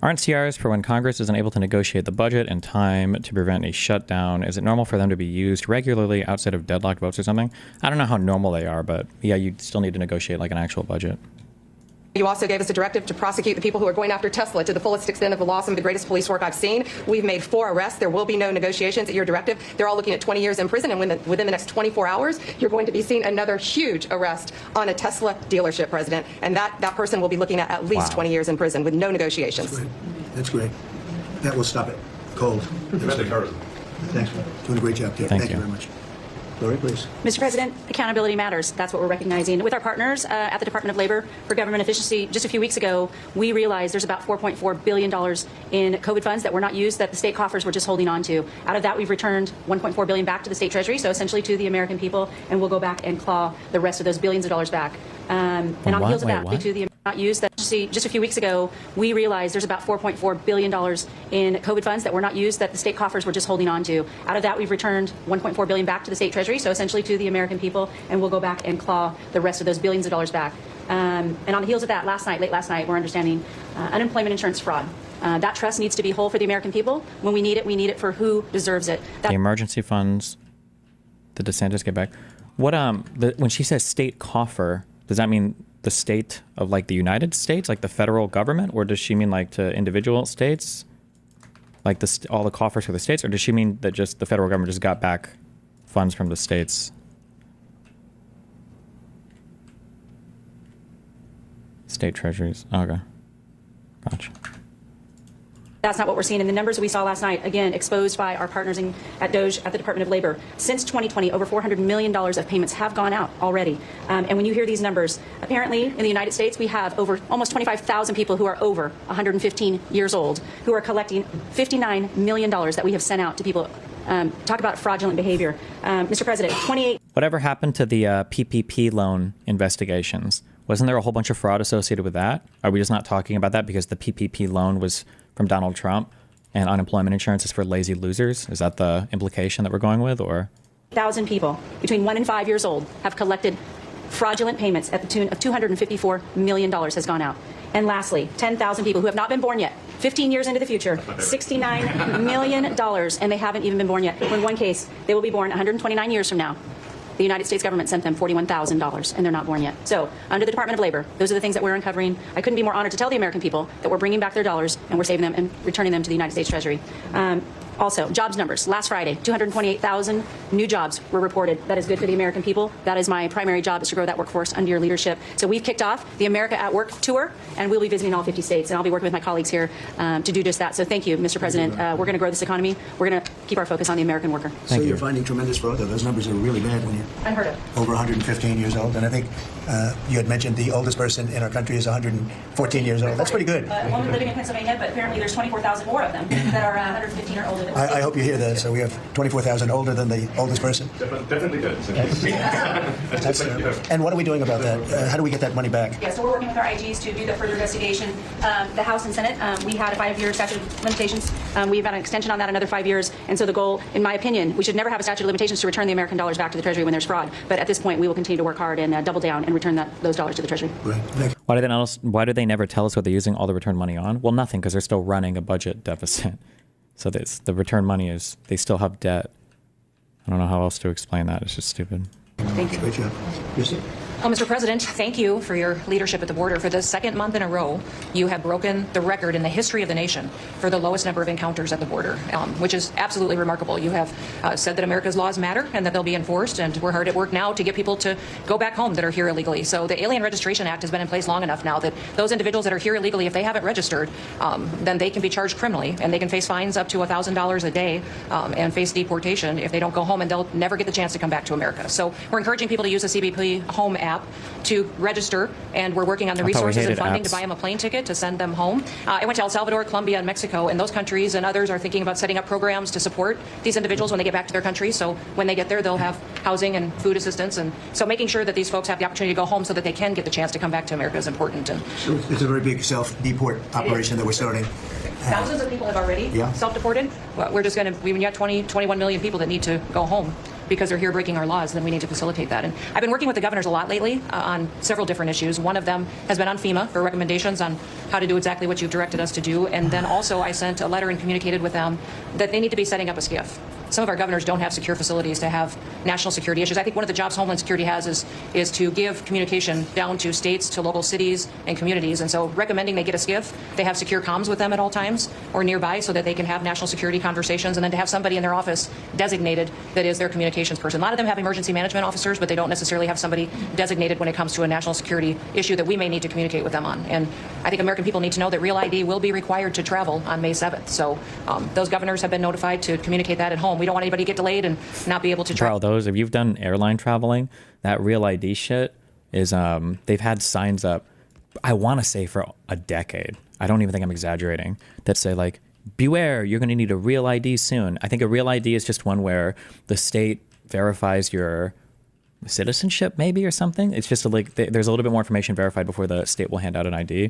Aren't CRs for when Congress isn't able to negotiate the budget in time to prevent a shutdown? Is it normal for them to be used regularly outside of deadlocked votes or something? I don't know how normal they are, but yeah, you still need to negotiate like an actual budget. you also gave us a directive to prosecute the people who are going after Tesla to the fullest extent of the law, some of the greatest police work I've seen. We've made 4 arrests. There will be no negotiations at your directive. They're all looking at 20 years in prison, and within the next 24 hours, you're going to be seeing another huge arrest on a Tesla dealership, President, and that person will be looking at least 20 years in prison with no negotiations. That's great. That will stop it. Cold. Thanks. Doing a great job, Dave. Thank you very much. Lori, please. Mr. President, accountability matters. That's what we're recognizing. With our partners at the Department of Labor for Government Efficiency, just a few weeks ago, we realized there's about $4.4 billion in COVID funds that were not used, that the state coffers were just holding on to. Out of that, we've returned $1.4 billion back to the state treasury, so essentially to the American people, and we'll go back and claw the rest of those billions of dollars back. And on the heels of that, to the not used, that just a few weeks ago, we realized there's about $4.4 billion in COVID funds that were not used, that the state coffers were just holding on to. Out of that, we've returned $1.4 billion back to the state treasury, so essentially to the American people, and we'll go back and claw the rest of those billions of dollars back. And on the heels of that, late last night, we're understanding unemployment insurance fraud. That trust needs to be whole for the American people. When we need it for who deserves it. The emergency funds, the DeSantis get back. What when she says state coffer, does that mean the state of like the United States, like the federal government, or does she mean like to individual states, like all the coffers for the states, or does she mean that just the federal government just got back funds from the states? State treasuries. Okay, gotcha. That's not what we're seeing in the numbers we saw last night, again, exposed by our partners at DOJ at the Department of Labor. Since 2020, over $400 million of payments have gone out already. And when you hear these numbers, apparently in the United States, we have over almost 25,000 people who are over 115 years old who are collecting $59 million that we have sent out to people. Talk about fraudulent behavior. Mr. President, 28. Whatever happened to the PPP loan investigations? Wasn't there a whole bunch of fraud associated with that? Are we just not talking about that because the PPP loan was from Donald Trump and unemployment insurance is for lazy losers? Is that the implication that we're going with, or? 1,000 people between 1 and 5 years old have collected fraudulent payments at the tune of $254 million has gone out. And lastly, 10,000 people who have not been born yet, 15 years into the future, $69 million, and they haven't even been born yet. In one case, they will be born 129 years from now. The United States government sent them $41,000, and they're not born yet. So, under the Department of Labor, those are the things that we're uncovering. I couldn't be more honored to tell the American people that we're bringing back their dollars, and we're saving them and returning them to the United States Treasury. Also, jobs numbers. Last Friday, 228,000 new jobs were reported. That is good for the American people. That is my primary job, is to grow that workforce under your leadership. So we've kicked off the America at Work tour, and we'll be visiting all 50 states. And I'll be working with my colleagues here to do just that. So thank you, Mr. President. We're going to grow this economy. We're going to keep our focus on the American worker. So you're finding tremendous fraud, though. Those numbers are really bad when you're unheard of. Over 115 years old. And I think you had mentioned the oldest person in our country is 114 years old. That's pretty good. A woman living in Pennsylvania, but apparently there's 24,000 more of them that are 115 or older. I hope you hear that. So we have 24,000 older than the oldest person. Definitely good. And what are we doing about that? How do we get that money back? Yeah, so we're working with our IGs to do the further investigation. The House and Senate, we had a 5-year statute of limitations. We've had an extension on that, another 5 years. And so the goal, in my opinion, we should never have a statute of limitations to return the American dollars back to the Treasury when there's fraud. But at this point, we will continue to work hard and double down and return those dollars to the Treasury. Right. Why do they never tell us what they're using all the return money on? Well, nothing, because they're still running a budget deficit. So the return money is, they still have debt. I don't know how else to explain that. It's just stupid. Thank you. Great job. Lucy? Well, Mr. President, thank you for your leadership at the border. For the second month in a row, you have broken the record in the history of the nation for the lowest number of encounters at the border, which is absolutely remarkable. You have said that America's laws matter and that they'll be enforced, and we're hard at work now to get people to go back home that are here illegally. So the Alien Registration Act has been in place long enough now that those individuals that are here illegally, if they haven't registered, then they can be charged criminally, and they can face fines up to $1,000 a day and face deportation if they don't go home, and they'll never get the chance to come back to America. So we're encouraging people to use the CBP Home app to register, and we're working on the resources and funding to buy them a plane ticket to send them home. I went to El Salvador, Colombia, and Mexico, and those countries and others are thinking about setting up programs to support these individuals when they get back to their country. So when they get there, they'll have housing and food assistance, and so making sure that these folks have the opportunity to go home so that they can get the chance to come back to America is important. And It's a very big self-deport operation that we're starting. thousands of people have already self-deported. Well, we're just going to, we've got 21 million people that need to go home because they're here breaking our laws, then we need to facilitate that. And I've been working with the governors a lot lately on several different issues. One of them has been on FEMA for recommendations on how to do exactly what you've directed us to do. And then also I sent a letter and communicated with them that they need to be setting up a SCIF. Some of our governors don't have secure facilities to have national security issues. I think one of the jobs Homeland Security has is to give communication down to states, to local cities and communities. And so recommending they get a SCIF, they have secure comms with them at all times or nearby so that they can have national security conversations, and then to have somebody in their office designated that is their communications person. A lot of them have emergency management officers, but they don't necessarily have somebody designated when it comes to a national security issue that we may need to communicate with them on. And I think American people need to know that Real ID will be required to travel on May 7th. So those governors have been notified to communicate that at home. We don't want anybody to get delayed and not be able to travel. Those, if you've done airline traveling, that Real ID shit is, they've had signs up, I want to say for a decade. I don't even think I'm exaggerating, that say like, beware, you're going to need a Real ID soon. I think a Real ID is just one where the state verifies your citizenship maybe or something. It's just there's a little bit more information verified before the state will hand out an ID.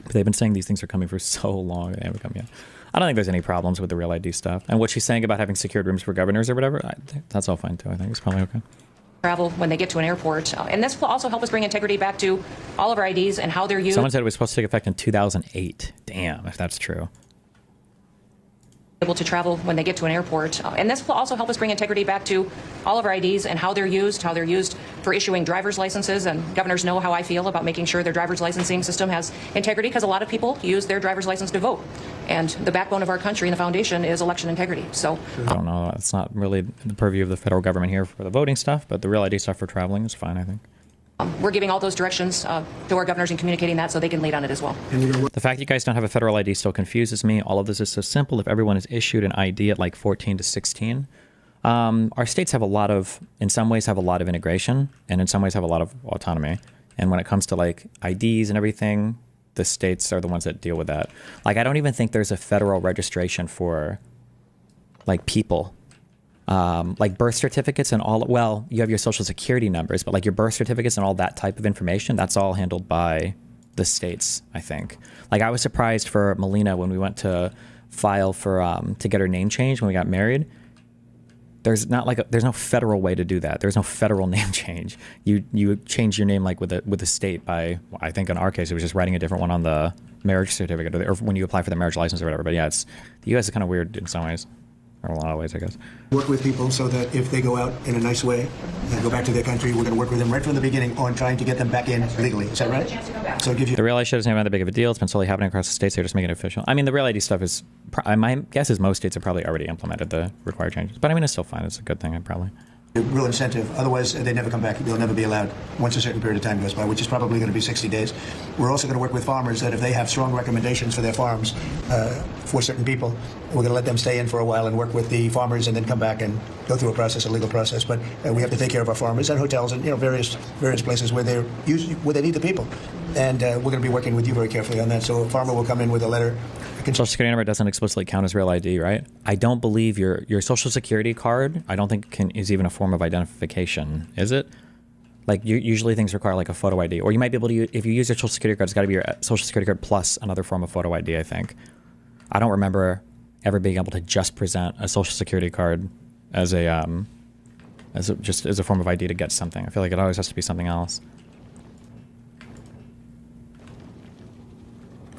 But they've been saying these things are coming for so long, they haven't come yet. I don't think there's any problems with the Real ID stuff. And what she's saying about having secured rooms for governors or whatever, that's all fine too. I think it's probably okay. Travel when they get to an airport. And this will also help us bring integrity back to all of our IDs and how they're used. Someone said it was supposed to take effect in 2008. Damn, if that's true. Able to travel when they get to an airport. And this will also help us bring integrity back to all of our IDs and how they're used for issuing driver's licenses. And governors know how I feel about making sure their driver's licensing system has integrity, because a lot of people use their driver's license to vote. And the backbone of our country and the foundation is election integrity. So I don't know. It's not really the purview of the federal government here for the voting stuff, but the Real ID stuff for traveling is fine, I think. we're giving all those directions to our governors and communicating that so they can lead on it as well. The fact you guys don't have a federal ID still confuses me. All of this is so simple. If everyone is issued an ID at like 14 to 16, our states have a lot of, in some ways have a lot of integration, and in some ways have a lot of autonomy. And when it comes to like IDs and everything, the states are the ones that deal with that. Like, I don't even think there's a federal registration for like people. Like birth certificates and all, well, you have your social security numbers, but like your birth certificates and all that type of information, that's all handled by the states, I think. Like, I was surprised for Melina when we went to file for, to get her name changed when we got married. There's not like, there's no federal way to do that. There's no federal name change. You change your name like with the state by, I think in our case, it was just writing a different one on the marriage certificate or when you apply for the marriage license or whatever. But yeah, the U.S. is kind of weird in some ways. Or a lot of ways, I guess. Work with people so that if they go out in a nice way and go back to their country, we're going to work with them right from the beginning on trying to get them back in legally. Is that right? So give you the Real ID shit isn't even that big of a deal. It's been slowly happening across the states. They're just making it official. I mean, the Real ID stuff is, my guess is most states have probably already implemented the required changes. But I mean, it's still fine. It's a good thing, probably. Real incentive. Otherwise, they never come back. They'll never be allowed once a certain period of time goes by, which is probably going to be 60 days. We're also going to work with farmers that if they have strong recommendations for their farms for certain people, we're going to let them stay in for a while and work with the farmers and then come back and go through a legal process. But we have to take care of our farmers and hotels and various places where they need the people. And we're going to be working with you very carefully on that. So a farmer will come in with a letter. Social security number doesn't explicitly count as Real ID, right? I don't believe your social security card, I don't think is even a form of identification, is it? Like, usually things require like a photo ID, or you might be able to, if you use your social security card, it's got to be your social security card plus another form of photo ID, I think. I don't remember ever being able to just present a social security card as just as a form of ID to get something. I feel like it always has to be something else.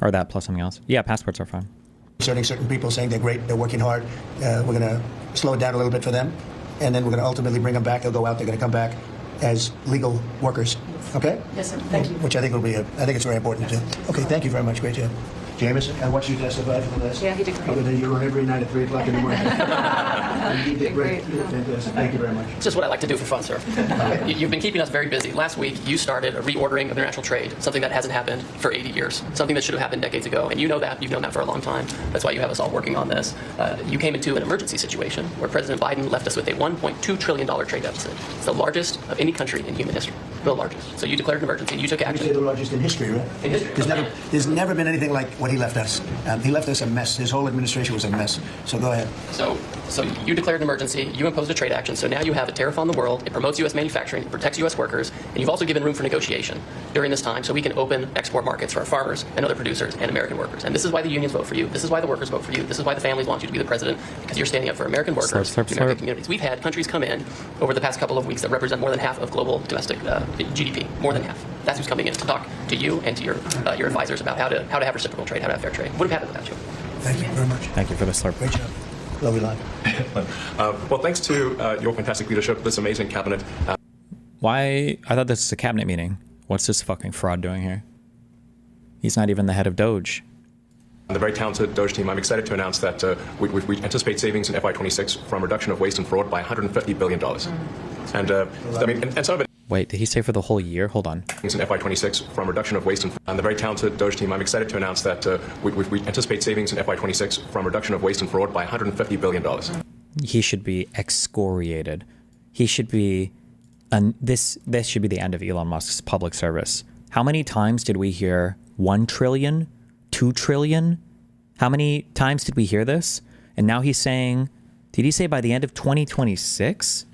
Or that plus something else. Yeah, passports are fine. Certain people saying they're great, they're working hard. We're going to slow it down a little bit for them and then we're going to ultimately bring them back. They'll go out. They're going to come back as legal workers. Okay? Yes, sir. Thank you. Which I think will be I think it's very important too. Okay, thank you very much. Great job. Jameson, I watched you testify for the last. Yeah, he did great. Other than you were on every night at 3 o'clock in the morning. You did great. You did fantastic. Thank you very much. It's just what I like to do for fun, sir. You've been keeping us very busy. Last week, you started a reordering of international trade, something that hasn't happened for 80 years, something that should have happened decades ago. And you know that. You've known that for a long time. That's why you have us all working on this. You came into an emergency situation where President Biden left us with a $1.2 trillion trade deficit. It's the largest of any country in human history. The largest. So you declared an emergency. You took action. You say the largest in history, right? In history. There's never been anything like what he left us. He left us a mess. His whole administration was a mess. So go ahead. So you declared an emergency. You imposed a trade action. So now you have a tariff on the world. It promotes U.S. manufacturing. It protects U.S. workers. And you've also given room for negotiation during this time so we can open export markets for our farmers and other producers and American workers. And this is why the unions vote for you. This is why the workers vote for you. This is why the families want you to be the president, because you're standing up for American workers, American communities. We've had countries come in over the past couple of weeks that represent more than half of global domestic GDP. More than half. That's who's coming in to talk to you and to your advisors about how to have reciprocal trade, how to have fair trade. Would have happened without you. Thank you very much. Thank you for the slurp. Great job. Lovely line. Well, thanks to your fantastic leadership, this amazing cabinet. Why? I thought this was a cabinet meeting. What's this fucking fraud doing here? He's not even the head of Doge. And the very talented Doge team, I'm excited to announce that we anticipate savings in FY26 from reduction of waste and fraud by $150 billion. And I mean, and some of it. Wait, did he say for the whole year? Hold on. In FY26 from reduction of waste and the very talented Doge team, I'm excited to announce that we anticipate savings in FY26 from reduction of waste and fraud by $150 billion. He should be excoriated. He should be, this should be the end of Elon Musk's public service. How many times did we hear 1 trillion, 2 trillion? How many times did we hear this? And now he's saying, did he say by the end of 2026?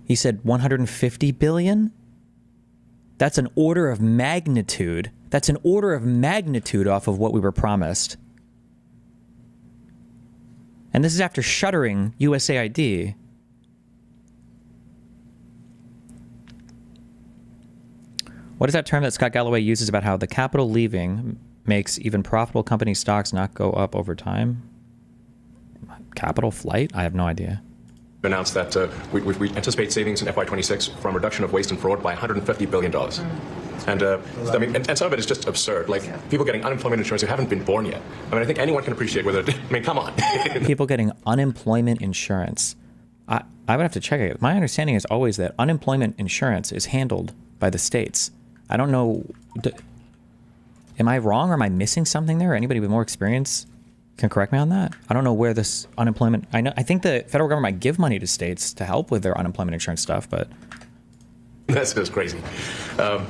He said 150 billion? That's an order of magnitude. That's an order of magnitude off of what we were promised. And this is after shuttering USAID. What is that term that Scott Galloway uses about how the capital leaving makes even profitable company stocks not go up over time? Capital flight? I have no idea. Announced that we anticipate savings in FY26 from reduction of waste and fraud by $150 billion. And I mean, and some of it is just absurd. Like people getting unemployment insurance who haven't been born yet. I mean, I think anyone can appreciate whether. I mean, come on. People getting unemployment insurance. I would have to check it. My understanding is always that unemployment insurance is handled by the states. I don't know. Am I wrong or am I missing something there? Anybody with more experience can correct me on that. I don't know where this unemployment. I think the federal government might give money to states to help with their unemployment insurance stuff, but that's just crazy. Some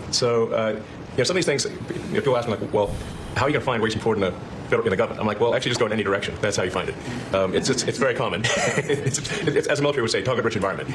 of these things, people ask me like, well, how are you going to find waste and fraud in the government? I'm like, well, actually, just go in any direction. That's how you find it. It's very common. It's, as the military would say, target-rich environment.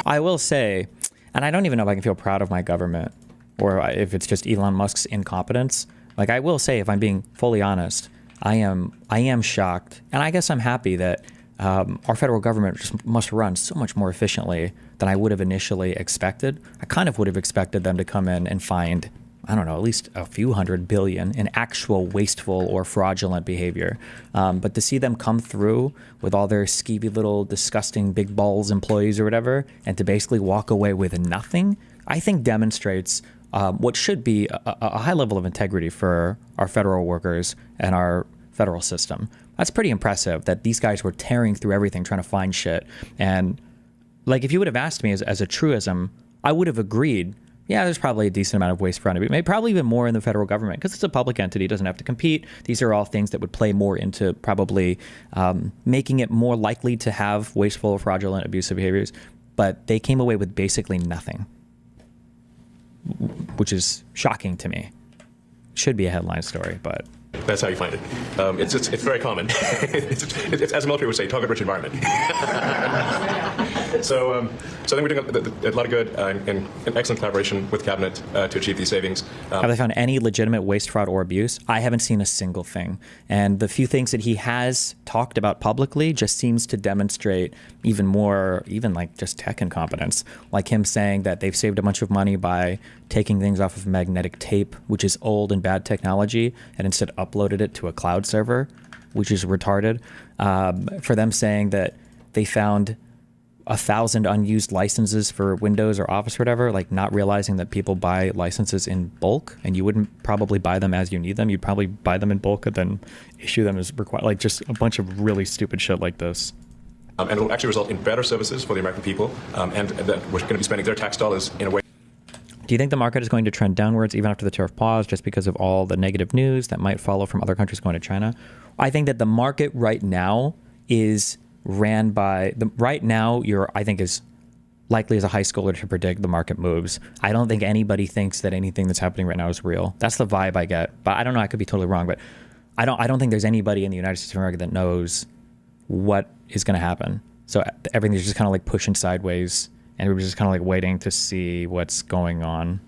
I will say, and I don't even know if I can feel proud of my government or if it's just Elon Musk's incompetence. Like, I will say, if I'm being fully honest, I am shocked, and I guess I'm happy that our federal government just must run so much more efficiently than I would have initially expected. I kind of would have expected them to come in and find, I don't know, at least a few $100 billion in actual wasteful or fraudulent behavior. But to see them come through with all their skeevy little disgusting big balls employees or whatever, and to basically walk away with nothing, I think demonstrates what should be a high level of integrity for our federal workers and our federal system. That's pretty impressive that these guys were tearing through everything, trying to find shit. And like, if you would have asked me as a truism, I would have agreed, yeah, there's probably a decent amount of waste fraud, maybe probably even more in the federal government because it's a public entity, doesn't have to compete. These are all things that would play more into probably making it more likely to have wasteful, fraudulent, abusive behaviors. But they came away with basically nothing, which is shocking to me. Should be a headline story, but that's how you find it. It's very common. It's, as the military would say, target-rich environment. So I think we're doing a lot of good and excellent collaboration with Cabinet to achieve these savings. Have they found any legitimate waste, fraud, or abuse? I haven't seen a single thing. And the few things that he has talked about publicly just seems to demonstrate even more, even like just tech incompetence. Like him saying that they've saved a bunch of money by taking things off of magnetic tape, which is old and bad technology, and instead uploaded it to a cloud server. which is retarded. For them saying that they found 1,000 unused licenses for Windows or Office or whatever, like not realizing that people buy licenses in bulk, and you wouldn't probably buy them as you need them. You'd probably buy them in bulk and then issue them as required. Like just a bunch of really stupid shit like this. And it will actually result in better services for the American people, and that we're going to be spending their tax dollars in a way. Do you think the market is going to trend downwards even after the tariff pause just because of all the negative news that might follow from other countries going to China? I think that the market right now is ran by right now you're I think is likely as a high schooler to predict the market moves. I don't think anybody thinks that anything that's happening right now is real. That's the vibe I get, but I don't know, I could be totally wrong, but I don't think there's anybody in the United States of America that knows what is going to happen. So everything's just kind of like pushing sideways, and we're just kind of like waiting to see what's going on.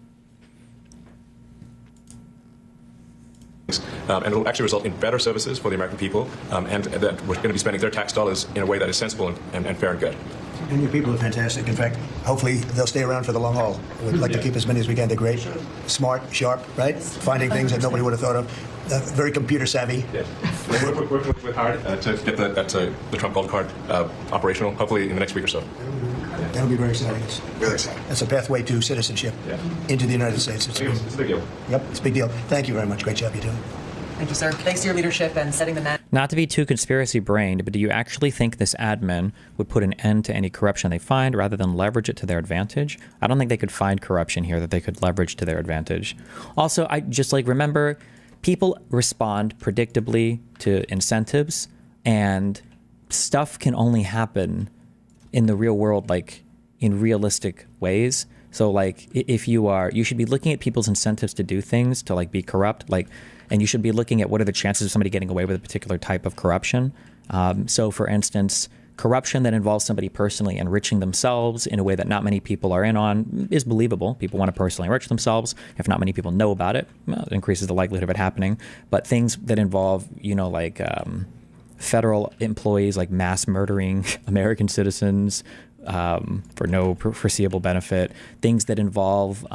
And it will actually result in better services for the American people, and that we're going to be spending their tax dollars in a way that is sensible and fair and good. And your people are fantastic. In fact, hopefully they'll stay around for the long haul. We'd like to keep as many as we can. They're great, smart, sharp, right? Finding things that nobody would have thought of. Very computer savvy. Yes. We're working with hard to get the Trump Gold Card operational, hopefully in the next week or so. That'll be very exciting. Really exciting. That's a pathway to citizenship into the United States. It's a big deal. Yep, it's a big deal. Thank you very much. Great job you're doing. Thank you, sir. Thanks to your leadership and setting the net. Not to be too conspiracy brained, but do you actually think this admin would put an end to any corruption they find rather than leverage it to their advantage? I don't think they could find corruption here that they could leverage to their advantage. Also, I just remember people respond predictably to incentives, and stuff can only happen in the real world, in realistic ways. So if you should be looking at people's incentives to do things, to be corrupt, and you should be looking at what are the chances of somebody getting away with a particular type of corruption. So for instance, corruption that involves somebody personally enriching themselves in a way that not many people are in on is believable. People want to personally enrich themselves. If not many people know about it, well, it increases the likelihood of it happening. But things that involve, federal employees mass murdering American citizens for no foreseeable benefit, things that involve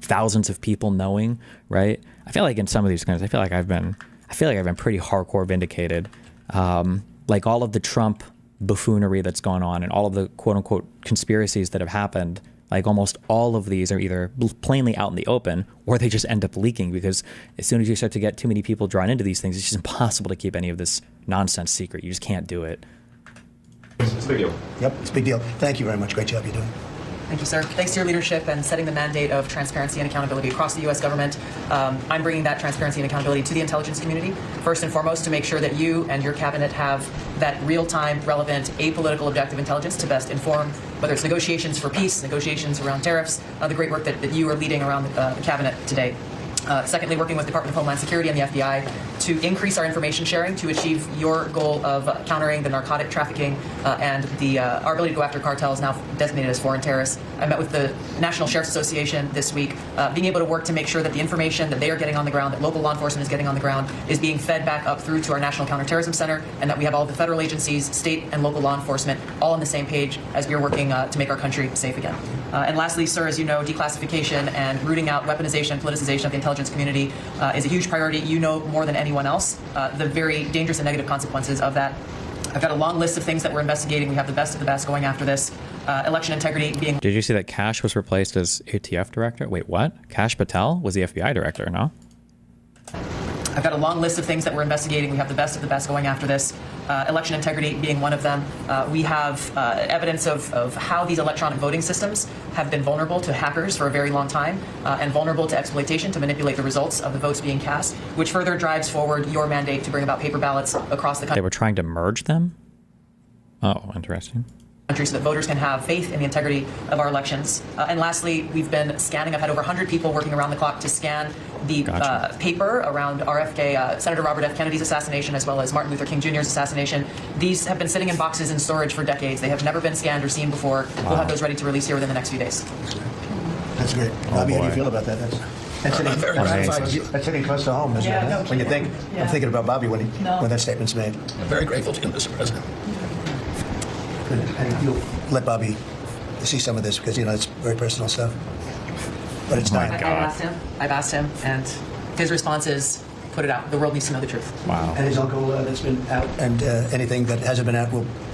thousands of people knowing, right? I feel like in some of these things, I feel like I've been pretty hardcore vindicated. All of the Trump buffoonery that's gone on and all of the quote unquote conspiracies that have happened, almost all of these are either plainly out in the open or they just end up leaking, because as soon as you start to get too many people drawn into these things, it's just impossible to keep any of this nonsense secret. You just can't do it. It's a big deal. Yep, it's a big deal. Thank you very much. Great job you're doing. Thank you, sir. Thanks to your leadership and setting the mandate of transparency and accountability across the U.S. government. I'm bringing that transparency and accountability to the intelligence community, first and foremost, to make sure that you and your cabinet have that real-time, relevant, apolitical, objective intelligence to best inform, whether it's negotiations for peace, negotiations around tariffs, the great work that you are leading around the cabinet today. Secondly, working with the Department of Homeland Security and the FBI to increase our information sharing to achieve your goal of countering the narcotic trafficking and our ability to go after cartels now designated as foreign terrorists. I met with the National Sheriff's Association this week, being able to work to make sure that the information that they are getting on the ground, that local law enforcement is getting on the ground, is being fed back up through to our National Counterterrorism Center, and that we have all the federal agencies, state and local law enforcement, all on the same page as we are working to make our country safe again. And lastly, sir, as you know, declassification and rooting out weaponization and politicization of the intelligence community is a huge priority. You know more than anyone else the very dangerous and negative consequences of that. I've got a long list of things that we're investigating. We have the best of the best going after this. Election integrity being... Did you see that Kash was replaced as ATF director? Wait, what? Kash Patel was the FBI director, no? I've got a long list of things that we're investigating. We have the best of the best going after this. Election integrity being one of them. We have evidence of how these electronic voting systems have been vulnerable to hackers for a very long time and vulnerable to exploitation to manipulate the results of the votes being cast, which further drives forward your mandate to bring about paper ballots across the country. They were trying to merge them? Oh, interesting. So that voters can have faith in the integrity of our elections. And lastly, we've been scanning. I've had over 100 people working around the clock to scan the paper around RFK, Senator Robert F. Kennedy's assassination, as well as Martin Luther King Jr.'s assassination. These have been sitting in boxes in storage for decades. They have never been scanned or seen before. We'll have those ready to release here within the next few days. That's great. Bobby, how do you feel about that? That's hitting close to home, isn't it? No, when you think, I'm thinking about Bobby when that statement's made. I'm very grateful to you, Mr. President. And you'll let Bobby see some of this because, it's very personal stuff. But it's not. I've asked him, and his response is, put it out. The world needs to know the truth. Wow. And his uncle that's been out, and anything that hasn't been out,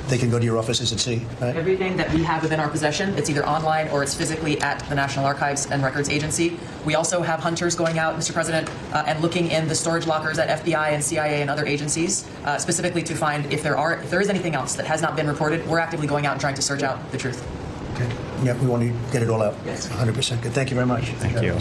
they can go to your offices and see, right? Everything that we have within our possession, it's either online or it's physically at the National Archives and Records Agency. We also have hunters going out, Mr. President, and looking in the storage lockers at FBI and CIA and other agencies, specifically to find if there is anything else that has not been reported. We're actively going out and trying to search out the truth. Okay. Yeah, we want to get it all out. Yes. 100% good. Thank you very much. Thank you.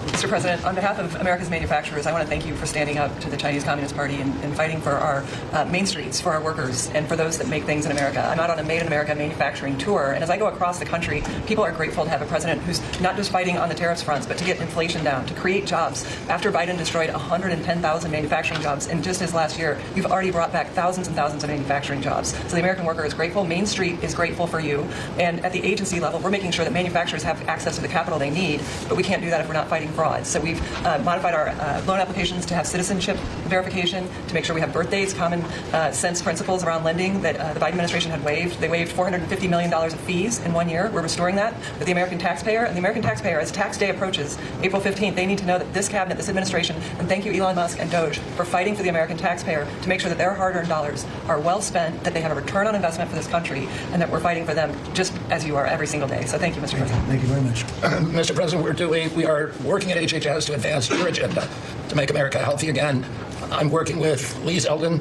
Mr. President, on behalf of America's manufacturers, I want to thank you for standing up to the Chinese Communist Party and fighting for our main streets, for our workers, and for those that make things in America. I'm out on a Made in America manufacturing tour, and as I go across the country, people are grateful to have a president who's not just fighting on the tariffs fronts, but to get inflation down, to create jobs. After Biden destroyed 110,000 manufacturing jobs in just his last year, you've already brought back thousands and thousands of manufacturing jobs. So the American worker is grateful. Main Street is grateful for you. And at the agency level, we're making sure that manufacturers have access to the capital they need, but we can't do that if we're not fighting fraud. So we've modified our loan applications to have citizenship verification, to make sure we have birth dates, common sense principles around lending that the Biden administration had waived. They waived $450 million of fees in 1 year. We're restoring that with the American taxpayer. And the American taxpayer, as tax day approaches, April 15th, they need to know that this cabinet, this administration, and thank you Elon Musk and Doge for fighting for the American taxpayer to make sure that their hard-earned dollars are well spent, that they have a return on investment for this country, and that we're fighting for them just as you are every single day. So thank you, Mr. President. Thank you very much. Mr. President, we are working at HHS to advance your agenda to make America healthy again. I'm working with Lee Zeldin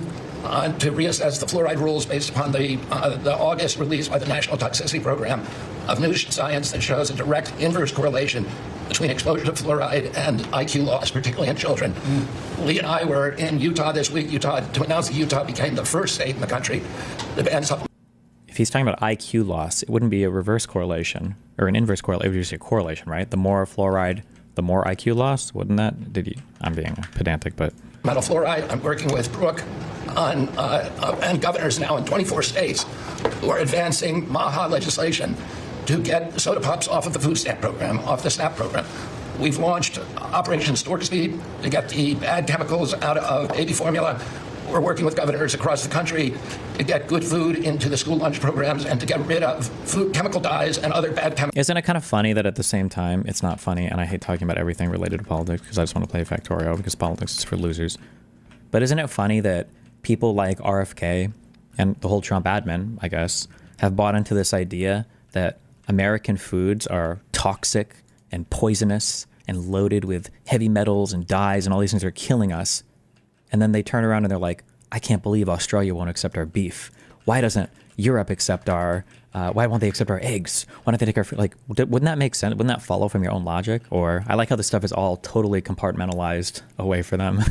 to reassess the fluoride rules based upon the August release by the National Toxicity Program of new science that shows a direct inverse correlation between exposure to fluoride and IQ loss, particularly in children. Lee and I were in Utah this week, to announce that Utah became the first state in the country to ban supplements. If he's talking about IQ loss, it wouldn't be a reverse correlation or an inverse correlation. It would just be a correlation, right? The more fluoride, the more IQ loss, wouldn't that? I'm being pedantic, but Metal fluoride. I'm working with Brooke and governors now in 24 states who are advancing MAHA legislation to get soda pops off of the food stamp program, off the SNAP program. We've launched Operation Stork Speed to get the bad chemicals out of baby formula. We're working with governors across the country to get good food into the school lunch programs and to get rid of food chemical dyes and other bad chemicals. Isn't it kind of funny that at the same time, it's not funny, and I hate talking about everything related to politics because I just want to play Factorio because politics is for losers. But isn't it funny that people like RFK and the whole Trump admin, I guess, have bought into this idea that American foods are toxic and poisonous and loaded with heavy metals and dyes and all these things are killing us. And then they turn around and they're like, I can't believe Australia won't accept our beef. Why doesn't Europe accept why won't they accept our eggs? Why don't they take our, wouldn't that make sense? Wouldn't that follow from your own logic? Or I like how this stuff is all totally compartmentalized away for them.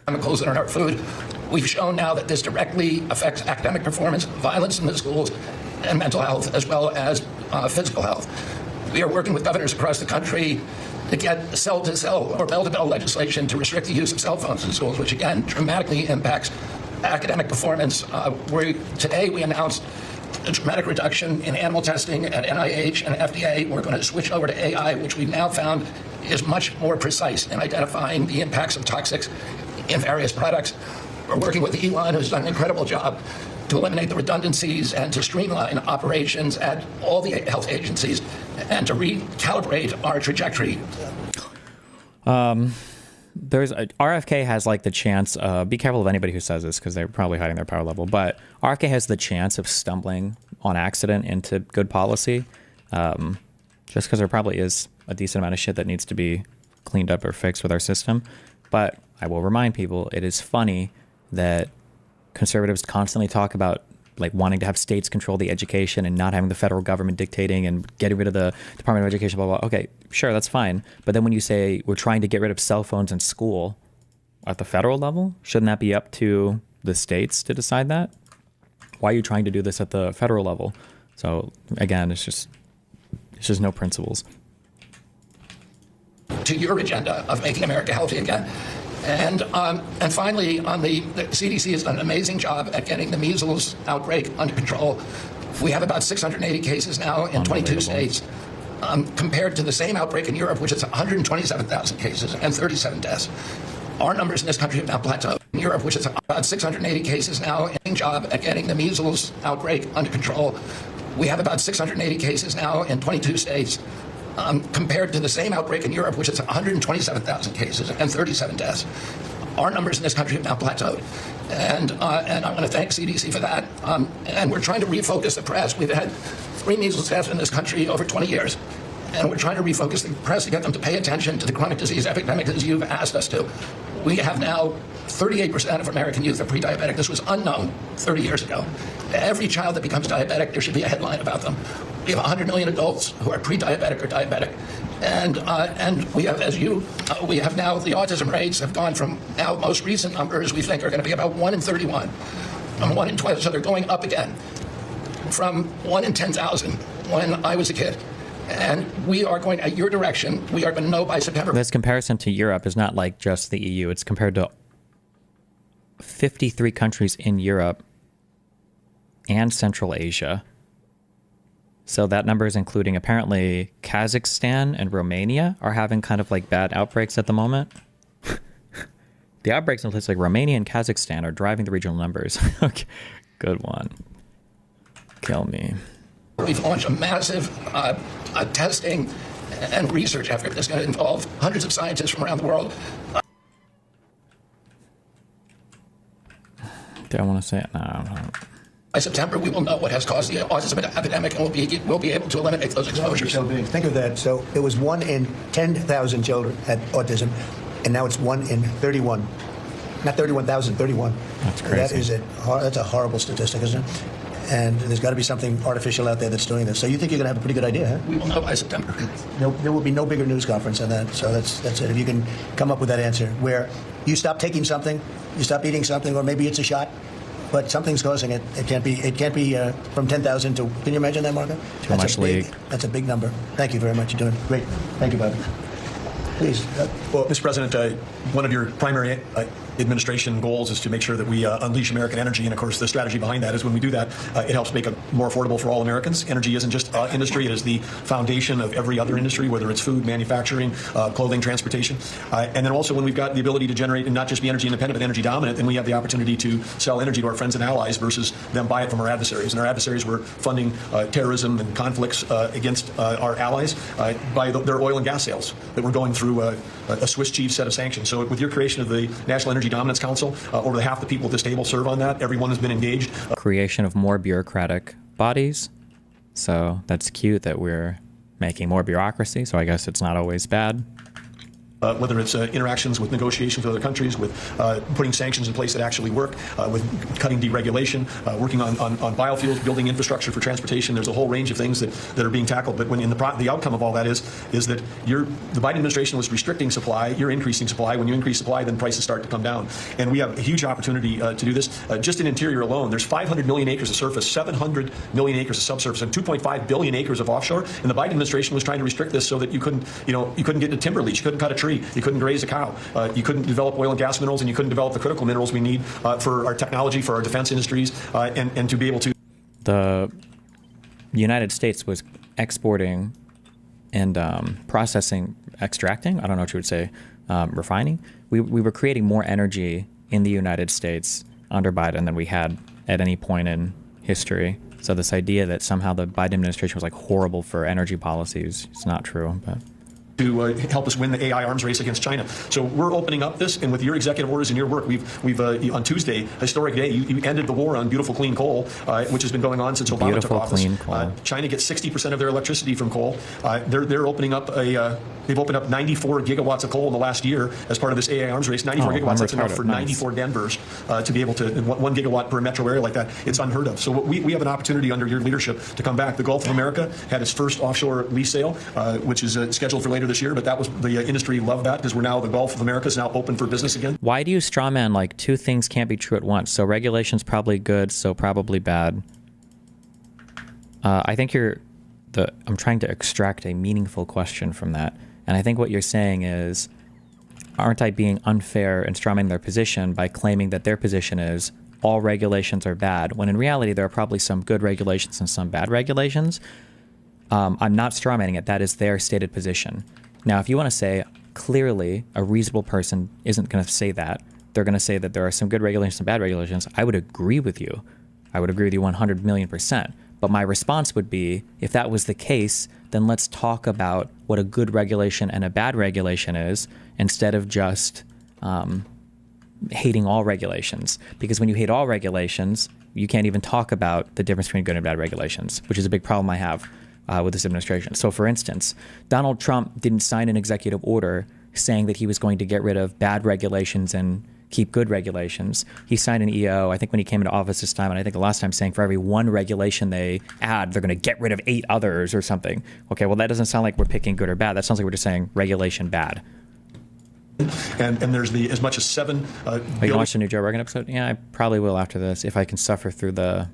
Chemicals that are in our food. We've shown now that this directly affects academic performance, violence in the schools, and mental health, as well as physical health. We are working with governors across the country to get cell-to-cell or bell-to-bell legislation to restrict the use of cell phones in schools, which again dramatically impacts academic performance. Today we announced a dramatic reduction in animal testing at NIH and FDA. We're going to switch over to AI, which we've now found is much more precise in identifying the impacts of toxics in various products. We're working with Elon, who's done an incredible job to eliminate the redundancies and to streamline operations at all the health agencies and to recalibrate our trajectory. RFK has like the chance, be careful of anybody who says this because they're probably hiding their power level, but RFK has the chance of stumbling on accident into good policy just because there probably is a decent amount of shit that needs to be cleaned up or fixed with our system. But I will remind people, it is funny that conservatives constantly talk about like wanting to have states control the education and not having the federal government dictating and getting rid of the Department of Education, blah, blah, blah. Okay, sure, that's fine. But then when you say we're trying to get rid of cell phones in school at the federal level, shouldn't that be up to the states to decide that? Why are you trying to do this at the federal level? So again, it's just no principles. To your agenda of making America healthy again. And finally, the CDC has done an amazing job at getting the measles outbreak under control. We have about 680 cases now in 22 states, compared to the same outbreak in Europe, which is 127,000 cases and 37 deaths. Our numbers in this country have now plateaued. In Europe, which is about 680 cases now, a job at getting the measles outbreak under control. We have about 680 cases now in 22 states. Compared to the same outbreak in Europe, which is 127,000 cases and 37 deaths. our numbers in this country have now plateaued. And I want to thank CDC for that. And we're trying to refocus the press. We've had 3 measles deaths in this country over 20 years. And we're trying to refocus the press to get them to pay attention to the chronic disease epidemic as you've asked us to. We have now 38% of American youth are pre-diabetic. This was unknown 30 years ago. Every child that becomes diabetic, there should be a headline about them. We have 100 million adults who are pre-diabetic or diabetic. And we have, we have now the autism rates have gone from now most recent numbers we think are going to be about 1 in 31, from 1 in 12, so they're going up again, from 1 in 10,000 when I was a kid. And we are going at your direction. We are going to know by September. This comparison to Europe is not like just the EU. It's compared to 53 countries in Europe and Central Asia. So that number is including apparently Kazakhstan and Romania are having kind of like bad outbreaks at the moment. The outbreaks in places like Romania and Kazakhstan are driving the regional numbers. Okay, good one. Kill me. We've launched a massive testing and research effort that's going to involve hundreds of scientists from around the world. Do I want to say it? No. By September, we will know what has caused the autism epidemic, and we'll be able to eliminate those exposures. So big. Think of that. So it was 1 in 10,000 children had autism, and now it's 1 in 31. Not 31,000, 31. That's crazy. That's a horrible statistic, isn't it? And there's got to be something artificial out there that's doing this. So you think you're going to have a pretty good idea, huh? We will know by September. There will be no bigger news conference than that. So that's it. If you can come up with that answer, where you stop taking something, you stop eating something, or maybe it's a shot, but something's causing it. It can't be from 10,000 to. Can you imagine that, Marco? Too much league. That's a big number. Thank you very much. You're doing great. Thank you, Bobby. Please. Well, Mr. President, one of your primary administration goals is to make sure that we unleash American energy. And of course, the strategy behind that is when we do that, it helps make it more affordable for all Americans. Energy isn't just industry. It is the foundation of every other industry, whether it's food, manufacturing, clothing, transportation. And then also when we've got the ability to generate and not just be energy independent, but energy dominant, then we have the opportunity to sell energy to our friends and allies versus them buy it from our adversaries. And our adversaries were funding terrorism and conflicts against our allies by their oil and gas sales that were going through a Swiss cheese set of sanctions. So with your creation of the National Energy Dominance Council, over half the people at this table serve on that. Everyone has been engaged. Creation of more bureaucratic bodies. So that's cute that we're making more bureaucracy. So I guess it's not always bad. Whether it's interactions with negotiations with other countries, with putting sanctions in place that actually work, with cutting deregulation, working on biofuels, building infrastructure for transportation. There's a whole range of things that are being tackled. But when the outcome of all that is that the Biden administration was restricting supply, you're increasing supply. When you increase supply, then prices start to come down. And we have a huge opportunity to do this. Just in interior alone, there's 500 million acres of surface, 700 million acres of subsurface, and 2.5 billion acres of offshore. And the Biden administration was trying to restrict this so that you couldn't get into timber lease, you couldn't cut a tree. You couldn't graze a cow. You couldn't develop oil and gas minerals, and you couldn't develop the critical minerals we need for our technology, for our defense industries, and to be able to. The United States was exporting and extracting, I don't know what you would say, refining. We were creating more energy in the United States under Biden than we had at any point in history. So this idea that somehow the Biden administration was like horrible for energy policies, it's not true. But to help us win the AI arms race against China. So we're opening up this, and with your executive orders and your work, we've on Tuesday, historic day, you ended the war on beautiful clean coal, which has been going on since Obama took office. Clean coal. China gets 60% of their electricity from coal. They're opening up they've opened up 94 gigawatts of coal in the last year as part of this AI arms race. 94 gigawatts, that's enough for 94 Denvers to be able to, 1 gigawatt per metro area like that. It's unheard of. So we have an opportunity under your leadership to come back. The Gulf of America had its first offshore lease sale, which is scheduled for later this year, but that was the industry loved that because the Gulf of America is now open for business again. Why do you strawman like two things can't be true at once? So regulation's probably good, so probably bad. I think I'm trying to extract a meaningful question from that. And I think what you're saying is, aren't I being unfair and strawmanning their position by claiming that their position is all regulations are bad, when in reality there are probably some good regulations and some bad regulations? I'm not strawmanning it. That is their stated position. Now, if you want to say clearly a reasonable person isn't going to say that, they're going to say that there are some good regulations and bad regulations, I would agree with you. I would agree with you 100 million %. But my response would be, if that was the case, then let's talk about what a good regulation and a bad regulation is, instead of just hating all regulations, because when you hate all regulations, you can't even talk about the difference between good and bad regulations, which is a big problem I have with this administration. So for instance, Donald Trump didn't sign an executive order saying that he was going to get rid of bad regulations and keep good regulations. He signed an EO, I think when he came into office this time, and I think the last time, saying for every one regulation they add, they're going to get rid of 8 others or something. Okay, well, that doesn't sound like we're picking good or bad. That sounds like we're just saying regulation bad. And there's the as much as 7 Are you going to watch the new Joe Rogan episode? Yeah, I probably will after this, if I can suffer through the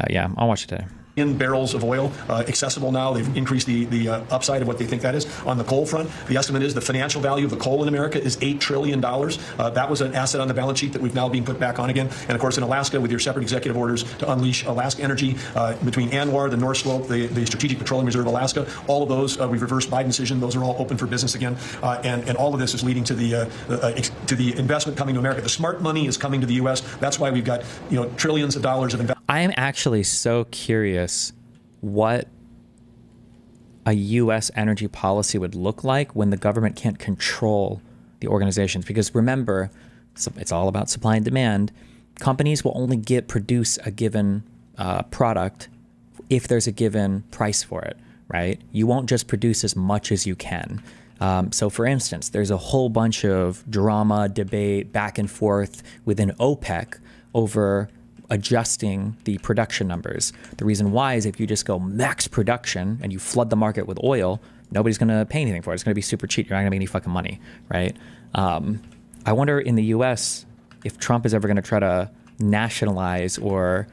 yeah, I'll watch it today. in barrels of oil accessible now. They've increased the upside of what they think that is. On the coal front, the estimate is the financial value of the coal in America is $8 trillion. That was an asset on the balance sheet that we've now been put back on again. And of course, in Alaska, with your separate executive orders to unleash Alaska energy between ANWR, the North Slope, the Strategic Petroleum Reserve Alaska, all of those, we've reversed Biden decision. Those are all open for business again. And all of this is leading to the investment coming to America. The smart money is coming to the U.S. That's why we've got trillions of dollars of investment. I am actually so curious what a U.S. energy policy would look like when the government can't control the organizations. Because remember, it's all about supply and demand. Companies will only produce a given product if there's a given price for it, right? You won't just produce as much as you can. So for instance, there's a whole bunch of drama, debate, back and forth within OPEC over adjusting the production numbers. The reason why is if you just go max production and you flood the market with oil, nobody's going to pay anything for it. It's going to be super cheap. You're not going to make any fucking money, right? I wonder in the U.S. if Trump is ever going to try to nationalize or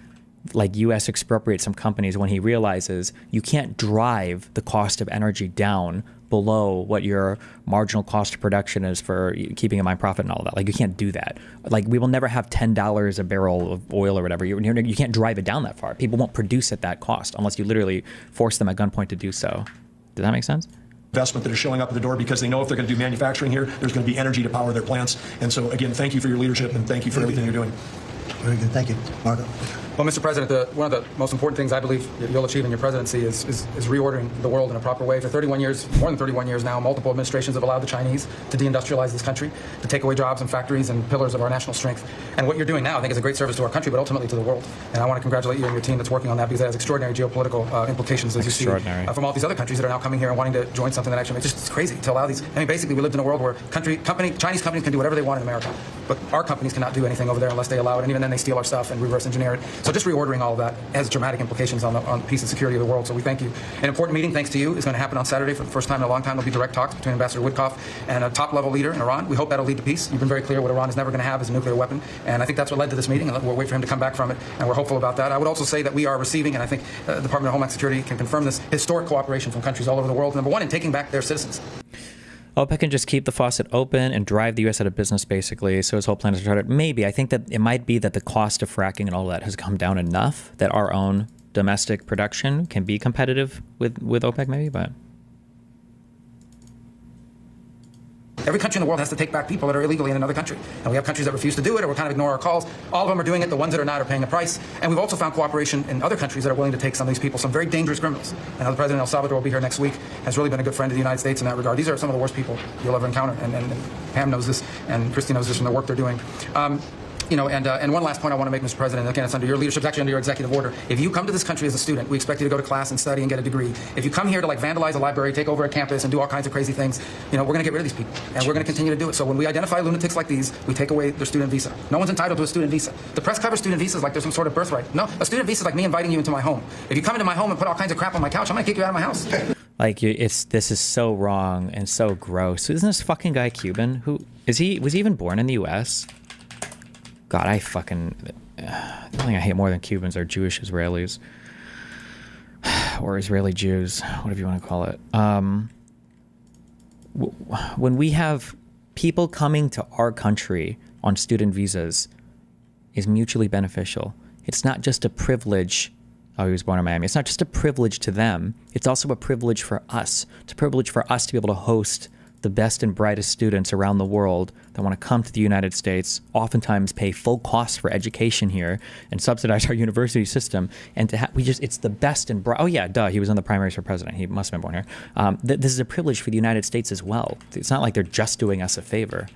like U.S. expropriate some companies when he realizes you can't drive the cost of energy down below what your marginal cost of production is for keeping in mind profit and all of that. Like, you can't do that. Like, we will never have $10 a barrel of oil or whatever. You can't drive it down that far. People won't produce at that cost unless you literally force them at gunpoint to do so. Does that make sense? Investment that is showing up at the door because they know if they're going to do manufacturing here, there's going to be energy to power their plants. And so, again, thank you for your leadership and thank you for everything you're doing. Very good. Thank you. Marco. Well, Mr. President, one of the most important things I believe you'll achieve in your presidency is reordering the world in a proper way. For 31 years, more than 31 years now, multiple administrations have allowed the Chinese to deindustrialize this country, to take away jobs and factories and pillars of our national strength. And what you're doing now, I think, is a great service to our country, but ultimately to the world. And I want to congratulate you and your team that's working on that because it has extraordinary geopolitical implications, as you see from all these other countries that are now coming here and wanting to join something that actually makes it's crazy to allow these. I mean, basically, we lived in a world where Chinese companies can do whatever they want in America, but our companies cannot do anything over there unless they allow it. And even then, they steal our stuff and reverse engineer it. So just reordering all of that has dramatic implications on the peace and security of the world. So we thank you. An important meeting, thanks to you, is going to happen on Saturday for the first time in a long time. There'll be direct talks between Ambassador Witkoff and a top-level leader in Iran. We hope that'll lead to peace. You've been very clear what Iran is never going to have is a nuclear weapon, and I think that's what led to this meeting, and we'll wait for him to come back from it, and we're hopeful about that. I would also say that we are receiving, and I think the Department of Homeland Security can confirm this, historic cooperation from countries all over the world. Number one, in taking back their citizens. OPEC can just keep the faucet open and drive the U.S. out of business, basically. So his whole plan is to try to, maybe, I think that it might be that the cost of fracking and all that has come down enough that our own domestic production can be competitive with OPEC, maybe, but... Every country in the world has to take back people that are illegally in another country. And we have countries that refuse to do it or will kind of ignore our calls. All of them are doing it. The ones that are not are paying the price. And we've also found cooperation in other countries that are willing to take some of these people, some very dangerous criminals. And the President of El Salvador will be here next week, has really been a good friend of the United States in that regard. These are some of the worst people you'll ever encounter. And Pam knows this, and Christy knows this from the work they're doing. And one last point I want to make, Mr. President, again, it's under your leadership, it's actually under your executive order. If you come to this country as a student, we expect you to go to class and study and get a degree. If you come here to vandalize a library, take over a campus, and do all kinds of crazy things, we're going to get rid of these people, and we're going to continue to do it. So when we identify lunatics like these, we take away their student visa. No one's entitled to a student visa. The press covers student visas like there's some sort of birthright. No, a student visa is like me inviting you into my home. If you come into my home and put all kinds of crap on my couch, I'm going to kick you out of my house. This is so wrong and so gross. Isn't this fucking guy Cuban? Who is he? Was he even born in the U.S.? God, the only thing I hate more than Cubans are Jewish Israelis. Or Israeli Jews, whatever you want to call it. When we have people coming to our country on student visas is mutually beneficial. It's not just a privilege. Oh, he was born in Miami. It's not just a privilege to them. It's also a privilege for us. It's a privilege for us to be able to host the best and brightest students around the world that want to come to the United States, oftentimes pay full costs for education here and subsidize our university system. And it's the best and bright. Oh yeah, duh, he was in the primaries for president. He must have been born here. This is a privilege for the United States as well. It's not like they're just doing us a favor.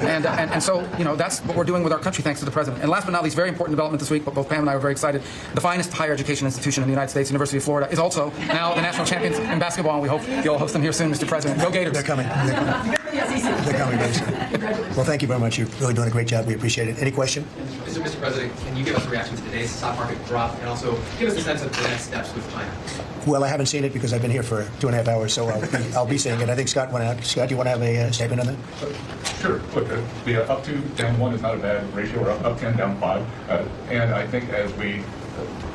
And so, that's what we're doing with our country, thanks to the president. And last but not least, very important development this week, but both Pam and I were very excited. The finest higher education institution in the United States, University of Florida, is also now the national champions in basketball, and we hope you'll host them here soon, Mr. President. Go Gators. They're coming. They're coming very soon. Well, thank you very much. You're really doing a great job. We appreciate it. Any question? Mr. President, can you give us a reaction to today's stock market drop and also give us a sense of the next steps with China? Well, I haven't seen it because I've been here for 2.5 hours, so I'll be seeing it. I think Scott went out. Scott, do you want to have a statement on that? Sure. Look, the up 2, down 1 is not a bad ratio, or up 10, down 5. And I think as we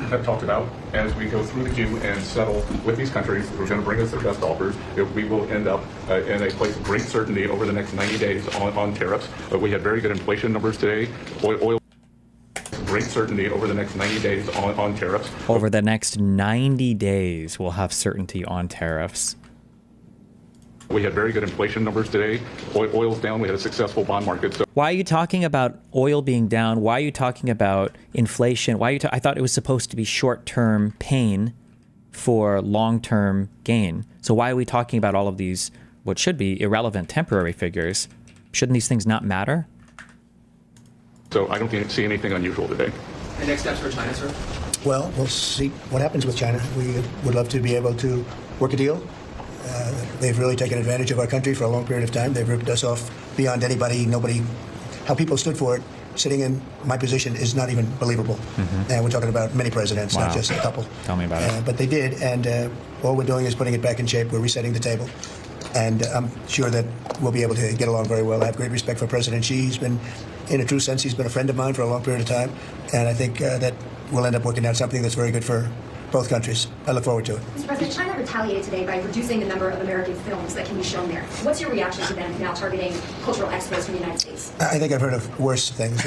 have talked about, as we go through the queue and settle with these countries who are going to bring us their best offers, we will end up in a place of great certainty over the next 90 days on tariffs. We had very good inflation numbers today. Oil great certainty over the next 90 days on tariffs. Over the next 90 days, we'll have certainty on tariffs. We had very good inflation numbers today. Oil's down. We had a successful bond market. So why are you talking about oil being down? Why are you talking about inflation? Why are you I thought it was supposed to be short-term pain for long-term gain. So why are we talking about all of these, what should be irrelevant temporary figures? Shouldn't these things not matter? So I don't see anything unusual today. And next steps for China, sir? Well, we'll see what happens with China. We would love to be able to work a deal. They've really taken advantage of our country for a long period of time. They've ripped us off beyond anybody. Nobody, how people stood for it, sitting in my position is not even believable. Mm-hmm. And we're talking about many presidents, wow. Not just a couple. Tell me about it. But they did, and all we're doing is putting it back in shape. We're resetting the table. And I'm sure that we'll be able to get along very well. I have great respect for President Xi. He's been, in a true sense, he's been a friend of mine for a long period of time. And I think that we'll end up working out something that's very good for both countries. I look forward to it. Mr. President, China retaliated today by reducing the number of American films that can be shown there. What's your reaction to them now targeting cultural expos from the United States? I think I've heard of worse things.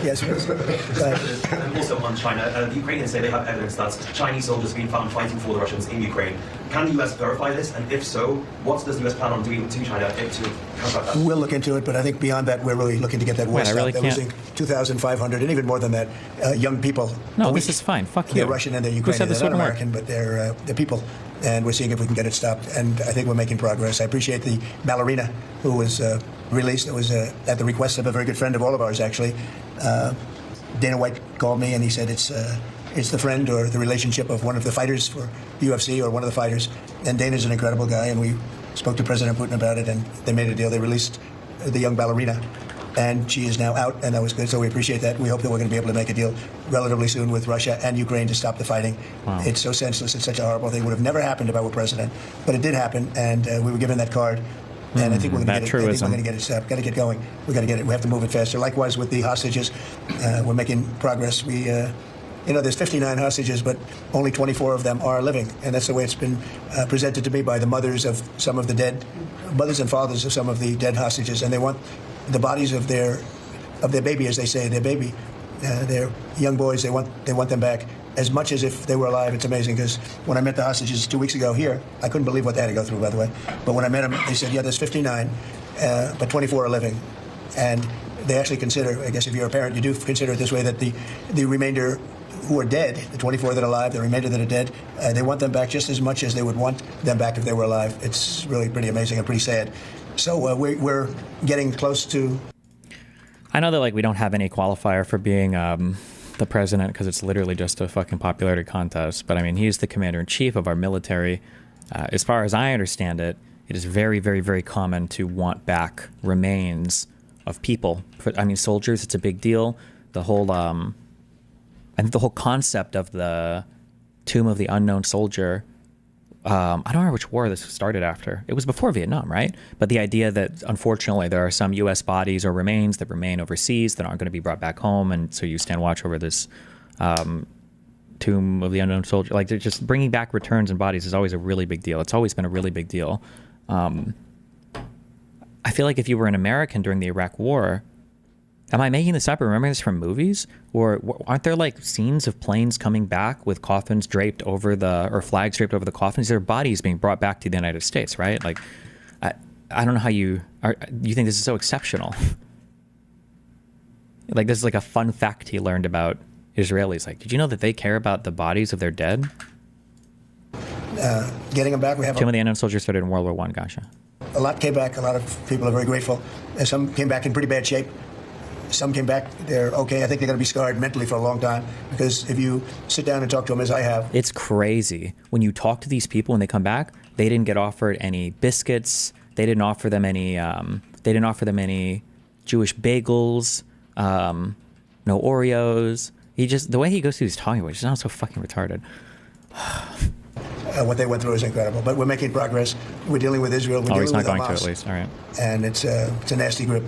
Yes, And also on China, the Ukrainians say they have evidence that Chinese soldiers have been found fighting for the Russians in Ukraine. Can the U.S. verify this? And if so, what does the U.S. plan on doing to China to counteract that? We'll look into it, but I think beyond that, we're really looking to get that war stopped. They're losing 2,500 and even more than that young people. No, this is fine. Fuck you. They're Russian and they're Ukrainian. They're not American, but they're people. And we're seeing if we can get it stopped. And I think we're making progress. I appreciate the ballerina who was released. It was at the request of a very good friend of all of ours, actually. Dana White called me and he said it's the friend or the relationship of one of the fighters for the UFC or one of the fighters. And Dana's an incredible guy, and we spoke to President Putin about it, and they made a deal. They released the young ballerina, and she is now out, and that was good. So we appreciate that. We hope that we're going to be able to make a deal relatively soon with Russia and Ukraine to stop the fighting. Wow. It's so senseless. It's such a horrible thing. It would have never happened if I were president, but it did happen, and we were given that card. And I think we're going to get it. I think we're going to get it stopped. Got to get going. We got to get it. We have to move it faster. Likewise with the hostages, we're making progress. We, there's 59 hostages, but only 24 of them are living, and that's the way it's been presented to me by the mothers of some of the dead, mothers and fathers of some of the dead hostages, and they want the bodies of their baby, as they say, their baby, their young boys. They want them back as much as if they were alive. It's amazing because when I met the hostages 2 weeks ago here, I couldn't believe what they had to go through, by the way. But when I met them, they said, yeah, there's 59, but 24 are living. And they actually consider, I guess if you're a parent, you do consider it this way, that the remainder who are dead, the 24 that are alive, the remainder that are dead, they want them back just as much as they would want them back if they were alive. It's really pretty amazing and pretty sad. So we're getting close to... I know that we don't have any qualifier for being the president because it's literally just a fucking popularity contest. But I mean, he's the commander-in-chief of our military. As far as I understand it, it is very, very, very common to want back remains of people. I mean, soldiers, it's a big deal. The whole, I think the whole concept of the Tomb of the Unknown Soldier, I don't remember which war this started after. It was before Vietnam, right? But the idea that, unfortunately, there are some U.S. bodies or remains that remain overseas that aren't going to be brought back home, and so you stand watch over this Tomb of the Unknown Soldier. They're just bringing back returns and bodies is always a really big deal. It's always been a really big deal. I feel like if you were an American during the Iraq War, am I making this up or remembering this from movies? Or aren't there scenes of planes coming back with coffins draped over or flags draped over the coffins? There are bodies being brought back to the United States, right? I don't know how you think this is so exceptional. This is a fun fact he learned about Israelis. Did you know that they care about the bodies of their dead? Getting them back, we have... Tomb of the Unknown Soldier started in World War I, Gasha. a lot came back. A lot of people are very grateful. And some came back in pretty bad shape. Some came back, they're okay. I think they're going to be scarred mentally for a long time, because if you sit down and talk to them, as I have. It's crazy. When you talk to these people when they come back, they didn't get offered any biscuits. They didn't offer them any Jewish bagels, no Oreos. The way he goes through his talking, which sounds so fucking retarded. What they went through is incredible, but we're making progress. We're dealing with Israel. We're dealing he's not with going Hamas, to, at least. All right. And it's a nasty grip.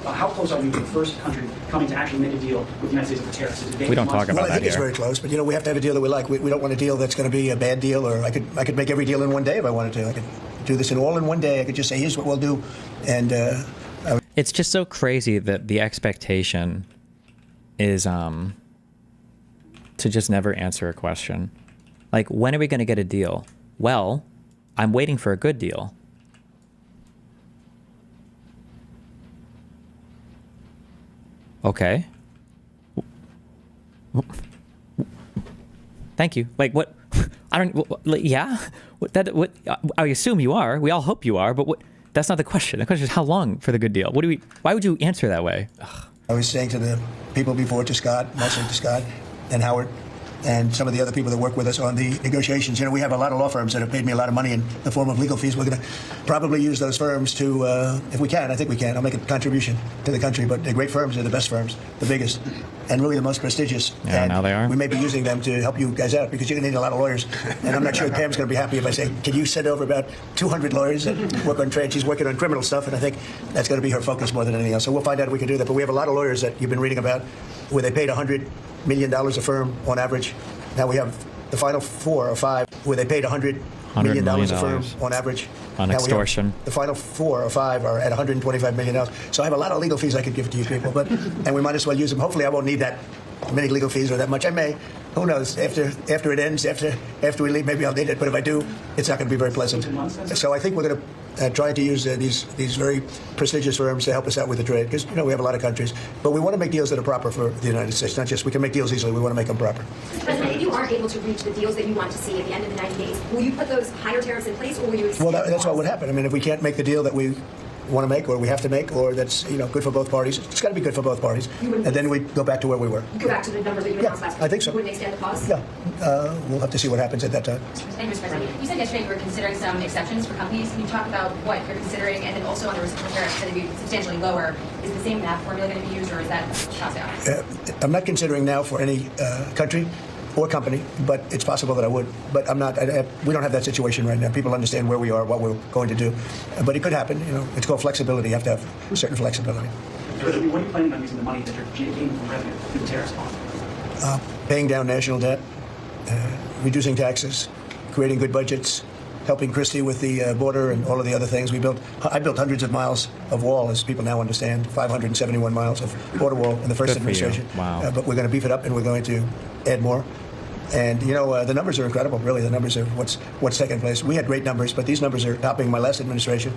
How close are you to the first country coming to actually make a deal with the United States over tariffs? We don't talk about well, I think that it's here. very close, but we have to have a deal that we like. We don't want a deal that's going to be a bad deal, or I could make every deal in one day if I wanted to. I could do this all in one day. I could just say, here's what we'll do, and it's just so crazy that the expectation is to just never answer a question. Like, when are we going to get a deal? Well, I'm waiting for a good deal. Okay. Thank you. Like, what? I don't. Yeah. What? I assume you are. We all hope you are. But what? That's not the question. The question is, how long for the good deal? Why would you answer that way? Ugh. I was saying to the people before, to Scott, mostly to Scott and Howard, and some of the other people that work with us on the negotiations. We have a lot of law firms that have paid me a lot of money in the form of legal fees. We're going to probably use those firms to, if we can, I think we can. I'll make a contribution to the country, but they're great firms. They're the best firms, the biggest, and really the most prestigious. Yeah, and now they are. We may be using them to help you guys out, because you're going to need a lot of lawyers. And I'm not sure Pam's going to be happy if I say, can you send over about 200 lawyers that work on trade? She's working on criminal stuff, and I think that's going to be her focus more than anything else. So we'll find out if we can do that. But we have a lot of lawyers that you've been reading about, where they paid $100 million a firm on average. Now we have the final 4 or 5 where they paid $100 million a firm on average. On extortion. The final 4 or 5 are at $125 million. So I have a lot of legal fees I could give to you people, and we might as well use them. Hopefully I won't need that many legal fees or that much. I may. Who knows? After it ends, after we leave, maybe I'll need it. But if I do, it's not going to be very pleasant. So I think we're going to try to use these very prestigious firms to help us out with the trade, because we have a lot of countries, but we want to make deals that are proper for the United States. Not just we can make deals easily. We want to make them proper. President, if you aren't able to reach the deals that you want to see at the end of the 90 days, will you put those higher tariffs in place, or will you? Well, that's what would happen. I mean, if we can't make the deal that we want to make, or we have to make, or that's good for both parties, it's got to be good for both parties, and then we go back to where we were. Go back to the numbers that you announced last week. I think so. You wouldn't extend the pause? Yeah, we'll have to see what happens at that time. Thank you, Mr. President. You said yesterday you were considering some exceptions for companies. Can you talk about what you're considering, and then also on the reciprocal tariffs that would be substantially lower? Is the same math formula going to be used, or is that shot down? I'm not considering now for any country or company, but it's possible that I would. But I'm not. We don't have that situation right now. People understand where we are, what we're going to do. But it could happen. It's called flexibility. You have to have certain flexibility. What are you planning on using the money that you're gaining from revenue through the tariffs on? Paying down national debt, reducing taxes, creating good budgets, helping Christie with the border and all of the other things. I built hundreds of miles of wall, as people now understand, 571 miles of border wall in the first administration. Wow. But we're going to beef it up, and we're going to add more. And the numbers are incredible. Really, the numbers are what's taking place. We had great numbers, but these numbers are topping my last administration.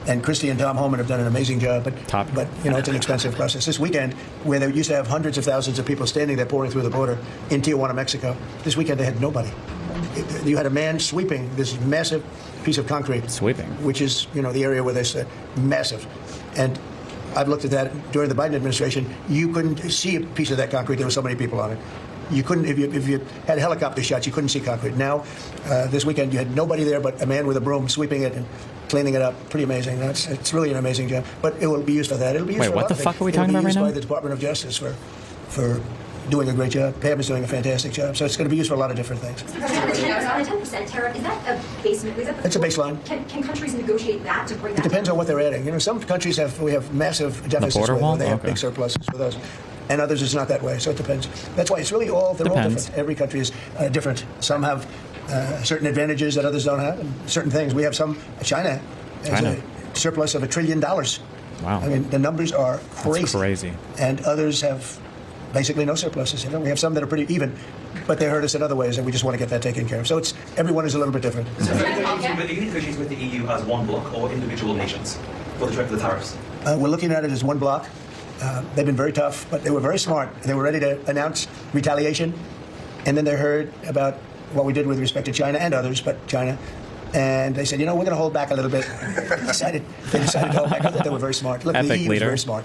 And Christie and Tom Homan have done an amazing job. But it's an expensive process. This weekend, where they used to have hundreds of thousands of people standing there pouring through the border in Tijuana, Mexico, this weekend they had nobody. You had a man sweeping this massive piece of concrete. Sweeping. Which is the area where there's massive. And I've looked at that during the Biden administration. You couldn't see a piece of that concrete. There were so many people on it. You couldn't, if you had helicopter shots, you couldn't see concrete. Now, this weekend, you had nobody there but a man with a broom sweeping it and cleaning it up. Pretty amazing. It's really an amazing job. But it will be used for that. It'll be used for a lot of things. What the fuck are we talking about right now? It will be used by the Department of Justice for doing a great job. Pam is doing a fantastic job. So it's going to be used for a lot of different things. On a 10% tariff, is that a basement? It's a baseline. Can countries negotiate that to bring that? It depends on what they're adding. Some countries we have massive deficits where they have big surpluses with us. And others it's not that way, so it depends. That's why it's really they're all different. Every country is different. Some have certain advantages that others don't have, and certain things. We have China has a surplus of $1 trillion. Wow. I mean, the numbers are crazy. That's crazy. And others have basically no surpluses. We have some that are pretty even, but they hurt us in other ways, and we just want to get that taken care of. So everyone is a little bit different. So are you negotiating with the EU as one bloc or individual nations for the the tariffs? We're looking at it as one bloc. They've been very tough, but they were very smart. They were ready to announce retaliation, and then they heard about what we did with respect to China and others, but China. And they said, we're going to hold back a little bit. They decided to hold back. I thought they were very smart. Look, the Epic EU is leader. very smart.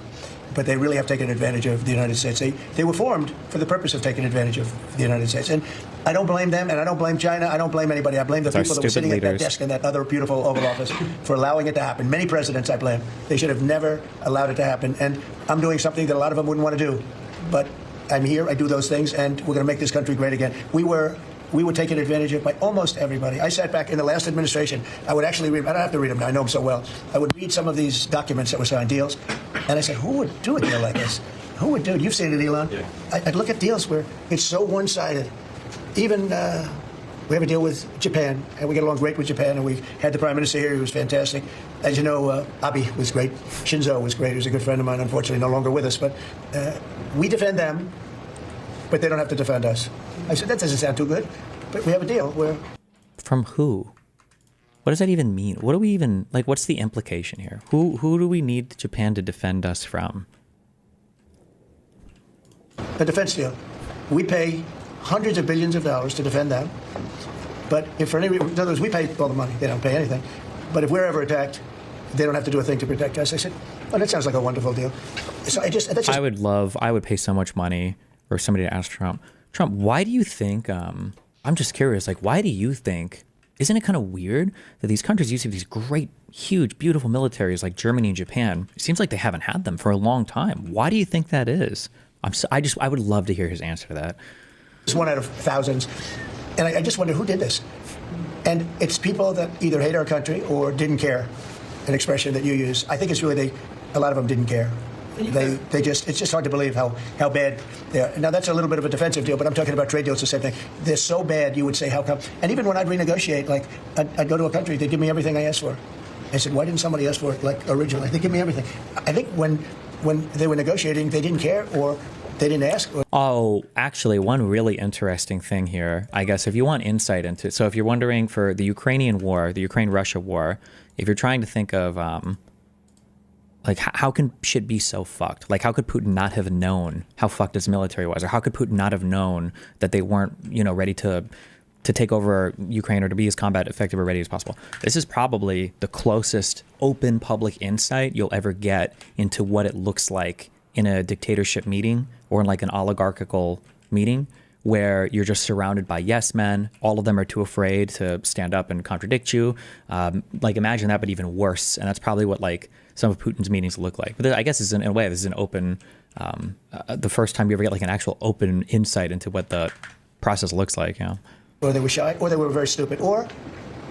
But they really have taken advantage of the United States. They were formed for the purpose of taking advantage of the United States. And I don't blame them, and I don't blame China. I don't blame anybody. I blame the It's our people that were stupid sitting at that leaders. desk in that other beautiful Oval Office for allowing it to happen. Many presidents I blame. They should have never allowed it to happen. And I'm doing something that a lot of them wouldn't want to do. But I'm here, I do those things, and we're going to make this country great again. We were taken advantage of by almost everybody. I sat back in the last administration. I would actually read, I don't have to read them now, I know them so well. I would read some of these documents that were signed, deals, and I said, who would do a deal like this? Who would do it? You've seen it, Elon. Yeah. I'd look at deals where it's so one-sided. Even we have a deal with Japan, and we get along great with Japan, and we had the Prime Minister here, he was fantastic. As you know, Abe was great. Shinzo was great. He was a good friend of mine, unfortunately no longer with us. But we defend them, but they don't have to defend us. I said, that doesn't sound too good, but we have a deal where... From who? What does that even mean? What do we even, what's the implication here? Who do we need Japan to defend us from? A defense deal. We pay hundreds of billions of dollars to defend them, but if for any reason, in other words, we pay all the money, they don't pay anything. But if we're ever attacked, they don't have to do a thing to protect us. I said, oh, that sounds like a wonderful deal. So I would pay so much money for somebody to ask Trump, why do you think, I'm just curious, why do you think, isn't it kind of weird that these countries used to have these great, huge, beautiful militaries like Germany and Japan? It seems like they haven't had them for a long time. Why do you think that is? I would love to hear his answer to that. It's one out of thousands. And I just wonder who did this. And it's people that either hate our country or didn't care, an expression that you use. I think it's really a lot of them didn't care. It's just hard to believe how bad they are. Now, that's a little bit of a defensive deal, but I'm talking about trade deals, the same thing. They're so bad, you would say, how come? And even when I'd renegotiate, I'd go to a country, they'd give me everything I asked for. I said, why didn't somebody ask for it originally? They give me everything. I think when they were negotiating, they didn't care or they didn't ask. Oh, actually, one really interesting thing here, I guess, if you want insight into it. So if you're wondering for the Ukrainian war, the Ukraine-Russia war, if you're trying to think of, how can shit be so fucked? How could Putin not have known how fucked his military was? Or how could Putin not have known that they weren't, ready to take over Ukraine or to be as combat effective or ready as possible? This is probably the closest open public insight you'll ever get into what it looks like in a dictatorship meeting or in an oligarchical meeting where you're just surrounded by yes men. All of them are too afraid to stand up and contradict you. Imagine that, but even worse. And that's probably what some of Putin's meetings look like. But I guess in a way, this is an open, the first time you ever get an actual open insight into what the process looks like. Or they were shy, or they were very stupid, or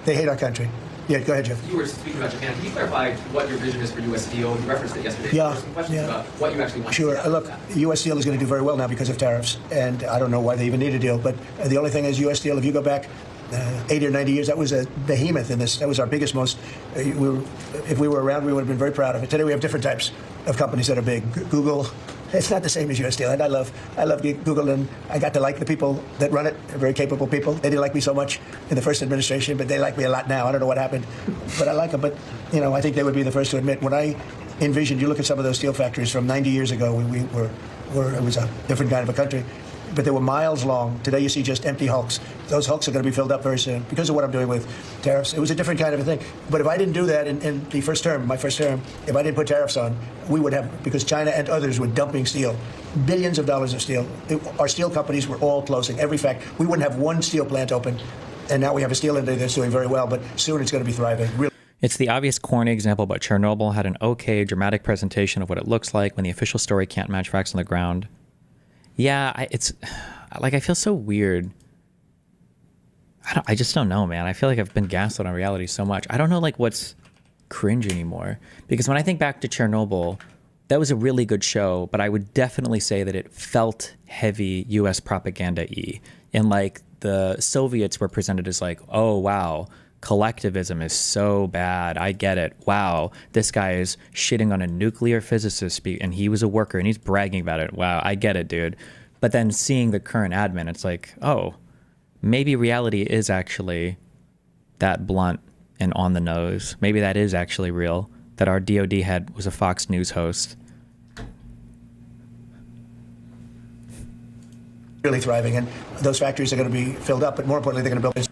they hate our country. Yeah, go ahead, Jeff. You were speaking about Japan. Can you clarify what your vision is for U.S. Steel? You referenced it yesterday. Yeah. There were some questions about what you actually want Sure. to see. Look, U.S. Steel is going to do very well now because of tariffs, and I don't know why they even need a deal. But the only thing is U.S. Steel, if you go back 80 or 90 years, that was a behemoth in this. That was our biggest, most, if we were around, we would have been very proud of it. Today we have different types of companies that are big. Google, it's not the same as U.S. Steel. And I love Google, and I got to like the people that run it. They're very capable people. They didn't like me so much in the first administration, but they like me a lot now. I don't know what happened, but I like them. But, I think they would be the first to admit, when I envisioned, you look at some of those steel factories from 90 years ago, it was a different kind of a country. But they were miles long. Today you see just empty hulks. Those hulks are going to be filled up very soon because of what I'm doing with tariffs. It was a different kind of a thing. But if I didn't do that in the my first term, if I didn't put tariffs on, we would have, because China and others were dumping steel, billions of dollars of steel. Our steel companies were all closing. Every factory. We wouldn't have one steel plant open. And now we have a steel industry that's doing very well, but soon it's going to be thriving. Really. It's the obvious corny example, but Chernobyl had an okay, dramatic presentation of what it looks like when the official story can't match facts on the ground. Yeah, I feel so weird. I just don't know, man. I feel like I've been gaslit on reality so much. I don't know what's cringe anymore. Because when I think back to Chernobyl, that was a really good show, but I would definitely say that it felt heavy US propaganda-y. And the Soviets were presented as oh wow, collectivism is so bad. I get it. Wow, this guy is shitting on a nuclear physicist and he was a worker and he's bragging about it. Wow, I get it, dude. But then seeing the current admin, it's oh, maybe reality is actually that blunt and on the nose. Maybe that is actually real, that our DOD head was a Fox News host. Really thriving, and those factories are going to be filled up, but more importantly, they're going to build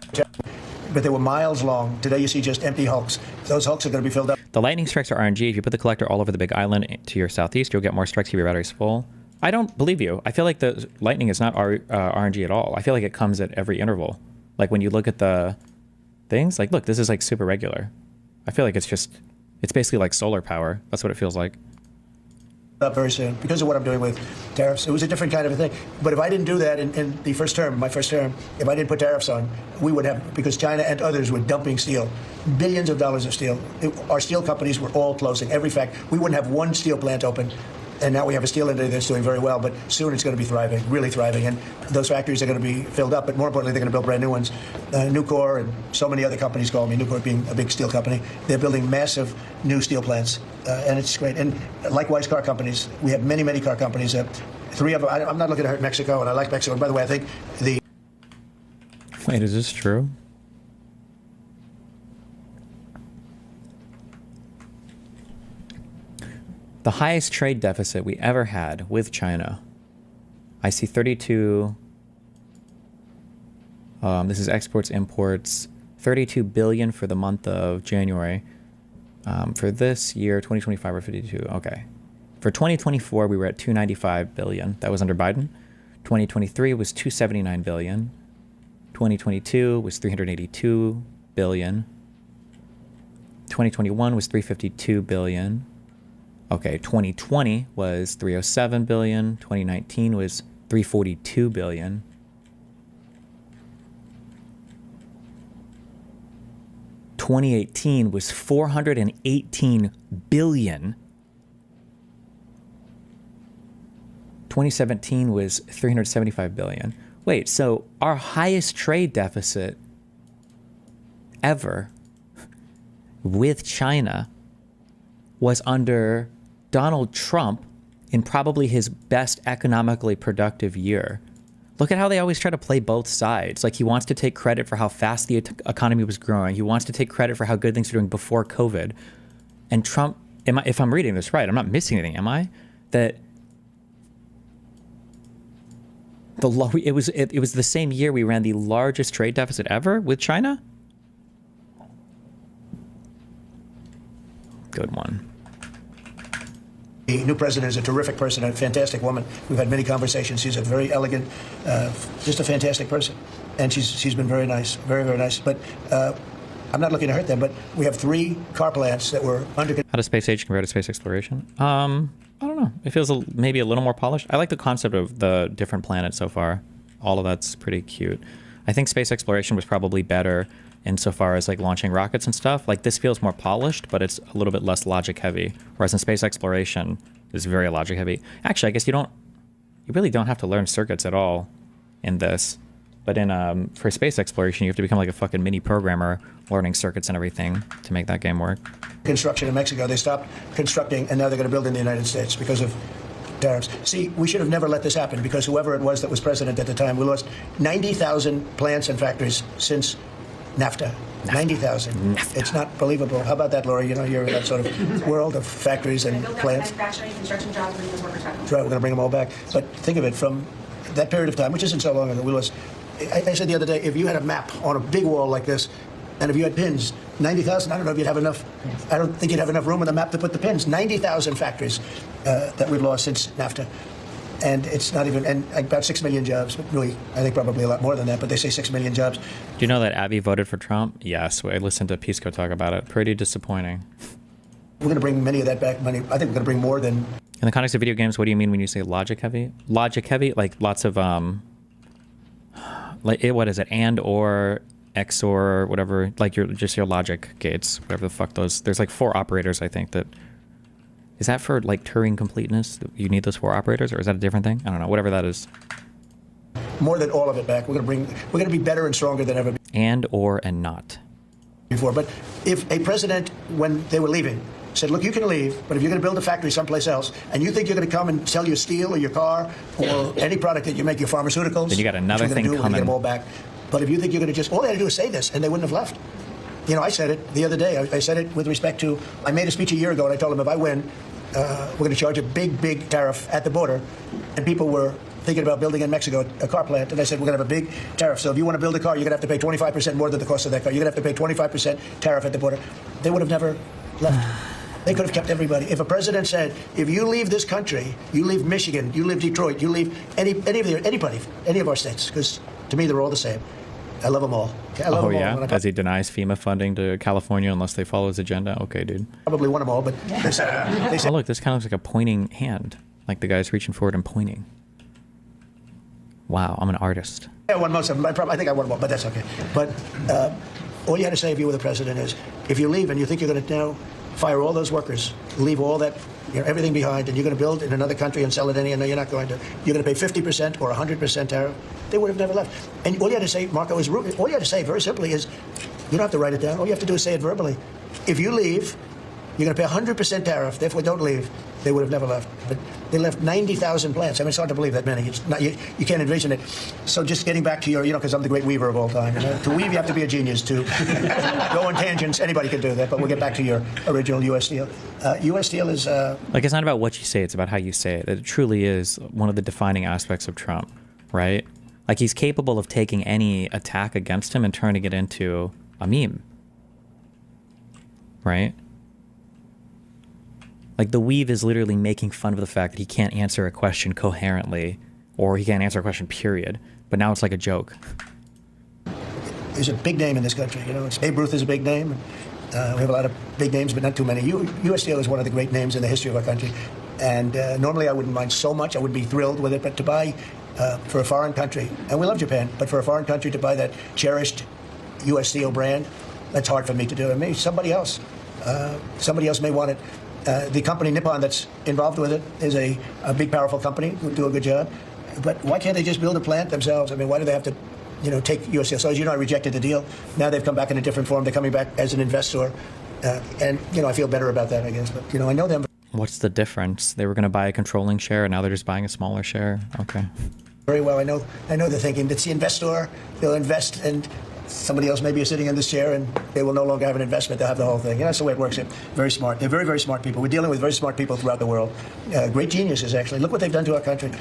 but they were miles long. Today you see just empty hulks. Those hulks are going to be filled up. The lightning strikes are RNG. If you put the collector all over the big island to your southeast, you'll get more strikes if your battery's full. I don't believe you. I feel like the lightning is not RNG at all. I feel like it comes at every interval. Like when you look at the things, like look, this is like super regular. I feel like it's basically like solar power. That's what it feels like. Up very soon because of what I'm doing with tariffs. It was a different kind of a thing. But if I didn't do that in the first term, my first term, if I didn't put tariffs on, we would have, because China and others were dumping steel, billions of dollars of steel. Our steel companies were all closing. Every fact, we wouldn't have one steel plant open. And now we have a steel industry that's doing very well, but soon it's going to be thriving, really thriving. And those factories are going to be filled up, but more importantly, they're going to build brand new ones. Nucor and so many other companies call me, Nucor being a big steel company. They're building massive new steel plants, and it's great. And likewise, car companies. We have many, many car companies. 3 of them, I'm not looking to hurt Mexico, and I like Mexico. And by the way, I think the... Wait, is this true? The highest trade deficit we ever had with China. I see 32. This is exports, imports. 32 billion for the month of January. For this year, 2025, we're 52. Okay. For 2024, we were at 295 billion. That was under Biden. 2023 was 279 billion. 2022 was 382 billion. 2021 was 352 billion. Okay, 2020 was 307 billion. 2019 was 342 billion. (2018) was 418 billion. 2017 was 375 billion. Wait, so our highest trade deficit ever with China was under Donald Trump in probably his best economically productive year. Look at how they always try to play both sides. Like he wants to take credit for how fast the economy was growing. He wants to take credit for how good things are doing before COVID. And Trump, if I'm reading this right, I'm not missing anything, am I? That it was the same year we ran the largest trade deficit ever with China? Good one. The new president is a terrific person, a fantastic woman. We've had many conversations. She's a very elegant, just a fantastic person. And she's been very nice, very, very nice. But I'm not looking to hurt them, but we have 3 car plants that were under... How does space age compare to space exploration? I don't know. It feels maybe a little more polished. I like the concept of the different planets so far. All of that's pretty cute. I think space exploration was probably better insofar as like launching rockets and stuff. Like this feels more polished, but it's a little bit less logic heavy. Whereas in space exploration is very logic heavy. Actually, I guess you really don't have to learn circuits at all in this. But in for space exploration, you have to become like a fucking mini programmer learning circuits and everything to make that game work. Construction in Mexico, they stopped constructing and now they're going to build in the United States because of tariffs. See, we should have never let this happen because whoever it was that was president at the time, we lost 90,000 plants and factories since NAFTA. 90,000. It's not believable. How about that, Laura? You know, you're in that sort of world of factories and plants. Manufacturing, construction jobs, and those workers back. That's right, we're going to bring them all back. But think of it, from that period of time, which isn't so long ago, we lost... I said the other day, if you had a map on a big wall like this, and if you had pins, 90,000, I don't know if you'd have enough. I don't think you'd have enough room on the map to put the pins. 90,000 factories that we've lost since NAFTA. And it's not even, and about 6 million jobs, but really, I think probably a lot more than that, but they say 6 million jobs. Do you know that Abby voted for Trump? Yes, I listened to Pisco talk about it. Pretty disappointing. We're going to bring many of that back money. I think we're going to bring more than... In the context of video games, what do you mean when you say logic heavy? Logic heavy? Like lots of, like what is it? And, or, XOR, whatever, like your logic gates, whatever the fuck those, there's like 4 operators, I think that, is that for like Turing completeness? You need those 4 operators, or is that a different thing? I don't know, whatever that is. More than all of it back. We're going to be better and stronger than ever. And, or, and not. Before, but if a president, when they were leaving, said, look, you can leave, but if you're going to build a factory someplace else, and you think you're going to come and sell your steel or your car or any product that you make, your pharmaceuticals, then you got another thing coming. We're going to get them all back. But if you think you're going to just, all they had to do is say this, and they wouldn't have left. You know, I said it the other day. I said it with respect to, I made a speech a year ago, and I told them if I win, we're going to charge a big, big tariff at the border. And people were thinking about building in Mexico a car plant, and I said, we're going to have a big tariff. So if you want to build a car, you're going to have to pay 25% more than the cost of that car. You're going to have to pay 25% tariff at the border. They would have never left. They could have kept everybody. If a president said, if you leave this country, you leave Michigan, you leave Detroit, you leave any of our states, because to me, they're all the same. I love them all. I love them all. Yeah? As he denies FEMA funding to California unless they follow his agenda? Okay, dude. Probably want them all, but they said, oh, look, this kind of looks like a pointing hand. Like the guy's reaching forward and pointing. Wow, I'm an artist. I won most of them. I think I won them all, but that's okay. But all you had to say if you were the president is, if you leave and you think you're going to now fire all those workers, leave all that, everything behind, and you're going to build in another country and sell it no, you're not going to. You're going to pay 50% or 100% tariff. They would have never left. And all you had to say, Marco, is all you had to say very simply is, you don't have to write it down. All you have to do is say it verbally. If you leave, you're going to pay 100% tariff. Therefore, don't leave. They would have never left. But they left 90,000 plants. I mean, it's hard to believe that many. It's not, you can't envision it. So just getting back to your, because I'm the great weaver of all time. To weave, you have to be a genius. To go on tangents, anybody can do that. But we'll get back to your original U.S. deal. U.S. deal is... like, it's not about what you say. It's about how you say it. It truly is one of the defining aspects of Trump, right? Like, he's capable of taking any attack against him and turning it into a meme, right? Like, the weave is literally making fun of the fact that he can't answer a question coherently, or he can't answer a question, period. But now it's like a joke. There's a big name in this country. Babe Ruth is a big name. We have a lot of big names, but not too many. U.S. Steel is one of the great names in the history of our country. And normally I wouldn't mind so much. I would be thrilled with it. But to buy for a foreign country, and we love Japan, but for a foreign country to buy that cherished U.S. Steel brand, that's hard for me to do. And maybe somebody else may want it. The company Nippon that's involved with it is a big, powerful company who do a good job. But why can't they just build a plant themselves? I mean, why do they have to, take U.S. Steel? So as you know, I rejected the deal. Now they've come back in a different form. They're coming back as an investor. And, I feel better about that, I guess. But, I know them. What's the difference? They were going to buy a controlling share, and now they're just buying a smaller share? Okay. Very well. I know they're thinking, it's the investor. They'll invest, and somebody else maybe is sitting in this chair, and they will no longer have an investment. They'll have the whole thing. That's the way it works. They're very smart. They're very, very smart people. We're dealing with very smart people throughout the world. Great geniuses, actually. Look what they've done to our country.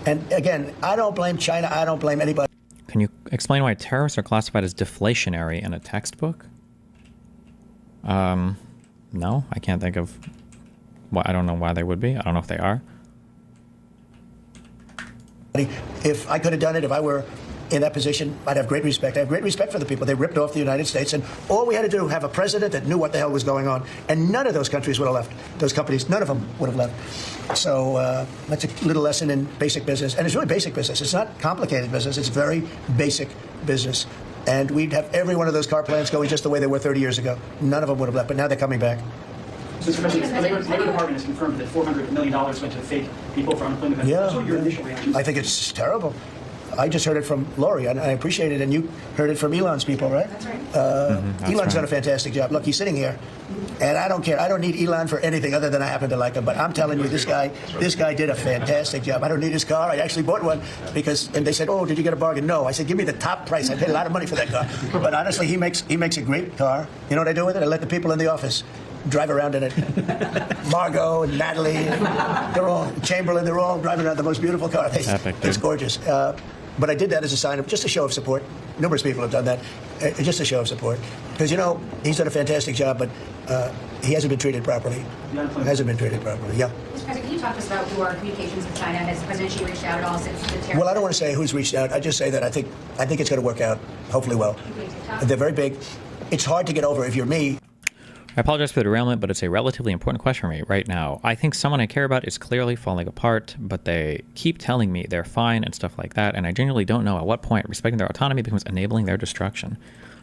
And again, I don't blame China. I don't blame anybody. Can you explain why tariffs are classified as deflationary in a textbook? No, I can't think of. I don't know why they would be. I don't know if they are. If I could have done it, if I were in that position, I'd have great respect. I have great respect for the people. They ripped off the United States, and all we had to do have a president that knew what the hell was going on, and none of those countries would have left. Those companies, none of them would have left. So that's a little lesson in basic business, and it's really basic business. It's not complicated business. It's very basic business. And we'd have every one of those car plants going just the way they were 30 years ago. None of them would have left, but now they're coming back. Mr. President, the Labor Department has confirmed that $400 million went to fake people for unemployment benefits. What are your initial reactions? I think it's terrible. I just heard it from Lori, and I appreciate it, and you heard it from Elon's people, right? That's right. Elon's done a fantastic job. Look, he's sitting here, and I don't care. I don't need Elon for anything other than I happen to like him. But I'm telling you, this guy did a fantastic job. I don't need his car. I actually bought one and they said, "Oh, did you get a bargain?" No. I said, "Give me the top price." I paid a lot of money for that car. But honestly, he makes a great car. You know what I do with it? I let the people in the office drive around in it. Margot and Natalie, they're all Chamberlain. They're all driving around the most beautiful car. It's gorgeous. But I did that as a sign of just a show of support. Numerous people have done that, just a show of support. Because, he's done a fantastic job, but he hasn't been treated properly. Yeah. Mr. President, can you talk to us about your communications with China? Has President Xi reached out at all since the tariff? Well, I don't want to say who's reached out. I just say that I think it's going to work out, hopefully well. They're very big. It's hard to get over if you're me. I apologize for the derailment, but it's a relatively important question for me right now. I think someone I care about is clearly falling apart, but they keep telling me they're fine and stuff like that, and I genuinely don't know at what point respecting their autonomy becomes enabling their destruction.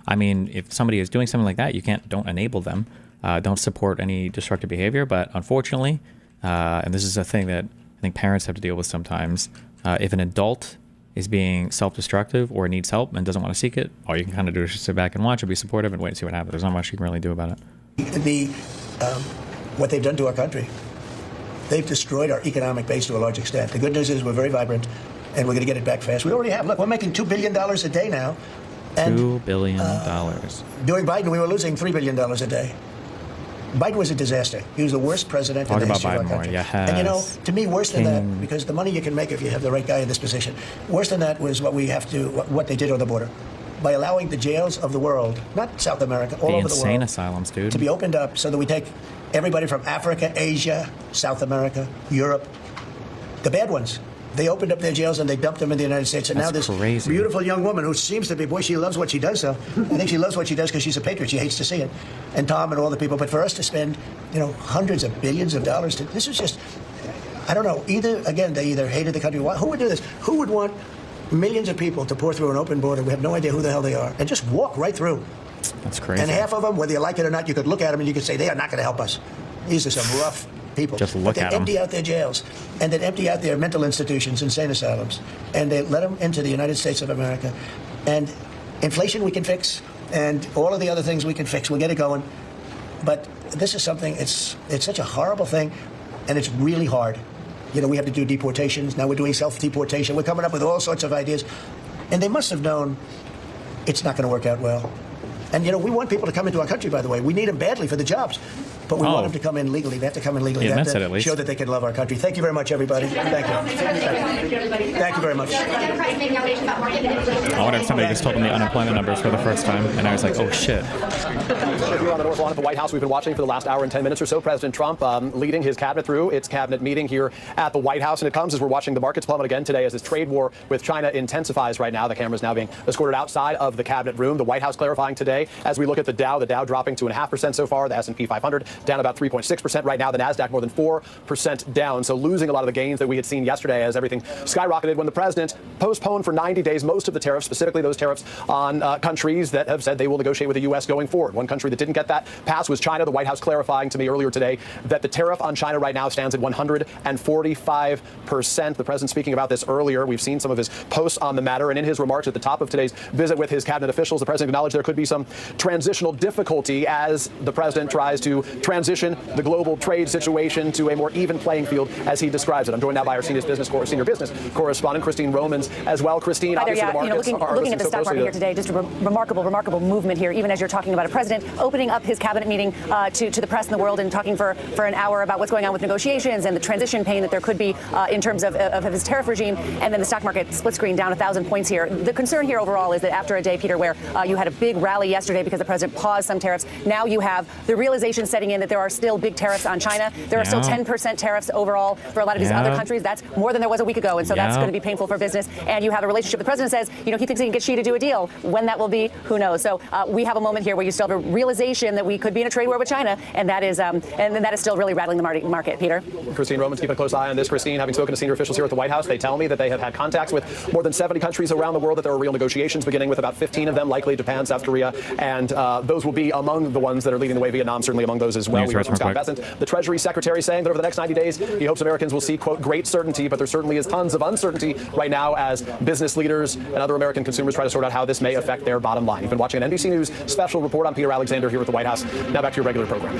I mean, if somebody is doing something like that, don't enable them. Don't support any destructive behavior, but unfortunately, and this is a thing that I think parents have to deal with sometimes, if an adult is being self-destructive or needs help and doesn't want to seek it, all you can kind of do is just sit back and watch and be supportive and wait and see what happens. There's not much you can really do about it. What they've done to our country, they've destroyed our economic base to a large extent. The good news is we're very vibrant, and we're going to get it back fast. We already have. Look, we're making $2 billion a day now. And, $2 billion. During Biden, we were losing $3 billion a day. Biden was a disaster. He was the worst president Talk in the about history of our Biden more, country. yes. And you know, to me, worse than King. that, because the money you can make if you have the right guy in this position, worse than that was what they did on the border. By allowing the jails of the world, not South America, all The over the insane world, asylums, dude. to be opened up so that we take everybody from Africa, Asia, South America, Europe, the bad ones. They opened up their jails and they dumped them in the United States. And That's now this crazy. beautiful young woman who seems to be, boy, she loves what she does, though. I think she loves what she does because she's a patriot. She hates to see it. And Tom and all the people. But for us to spend, hundreds of billions of dollars, this is just, I don't know. They either hated the country. Who would do this? Who would want millions of people to pour through an open border? We have no idea who the hell they are. And just walk right through. That's crazy. And half of them, whether you like it or not, you could look at them and you could say, they are not going to help us. These are some rough people. Just look But at they 'em. empty out their jails, and they empty out their mental institutions, insane asylums, and they let them into the United States of America. And inflation we can fix, and all of the other things we can fix. We'll get it going. But this is something, it's such a horrible thing, and it's really hard. We have to do deportations. Now we're doing self-deportation. We're coming up with all sorts of ideas. And they must have known it's not going to work out well. And, we want people to come into our country, by the way. We need them badly for the jobs. But we want them to come in legally. They have to come in legally. He They have admits it, at to least. show that they can love our country. Thank you very much, everybody. Thank you. Thank you very much. I wonder if somebody just told him the unemployment numbers for the first time, and I was like, oh shit. Here on the North Lawn of the White House, we've been watching for the last hour and 10 minutes or so President Trump leading his cabinet through its cabinet meeting here at the White House. And it comes as we're watching the markets plummet again today as this trade war with China intensifies right now. The camera's now being escorted outside of the cabinet room. The White House clarifying today as we look at the Dow dropping 2.5% so far. The S&P 500 down about 3.6% right now. The NASDAQ more than 4% down. So losing a lot of the gains that we had seen yesterday as everything skyrocketed when the president postponed for 90 days most of the tariffs, specifically those tariffs on countries that have said they will negotiate with the U.S. going forward. One country that didn't get that pass was China. The White House clarifying to me earlier today that the tariff on China right now stands at 145%. The president speaking about this earlier. We've seen some of his posts on the matter, and in his remarks at the top of today's visit with his cabinet officials, the president acknowledged there could be some transitional difficulty as the president tries to transition the global trade situation to a more even playing field, as he describes it. I'm joined now by our senior business correspondent, Christine Romans, as well. Christine, Hi there, obviously the markets are looking at the so stock closely market here today, just a remarkable movement here, even as you're talking about a president opening up his cabinet meeting to the press in the world and talking for an hour about what's going on with negotiations and the transition pain that there could be in terms of his tariff regime, and then the stock market split screen down 1,000 points here. The concern here overall is that after a day, Peter, where you had a big rally yesterday because the president paused some tariffs, now you have the realization setting in that there are still big tariffs on China. There are still 10% tariffs overall for a lot of these other countries. That's more than there was a week ago, and so that's going to be painful for business. And you have a relationship. The president says, he thinks he can get Xi to do a deal. When that will be, who knows? So we have a moment here where you still have a realization that we could be in a trade war with China, and that is still really rattling the market. Peter. Christine Romans keeping a close eye on this. Christine, having spoken to senior officials here at the White House, they tell me that they have had contacts with more than 70 countries around the world, that there are real negotiations beginning with about 15 of them, likely Japan, South Korea, and those will be among the ones that are leading the way. Vietnam certainly among those as well. We heard from Scott Bessent, the Treasury Secretary, saying that over the next 90 days, he hopes Americans will see, quote, great certainty, but there certainly is tons of uncertainty right now as business leaders and other American consumers try to sort out how this may affect their bottom line. You've been watching an NBC News special report. I'm Peter Alexander here at the White House. Now back to your regular program.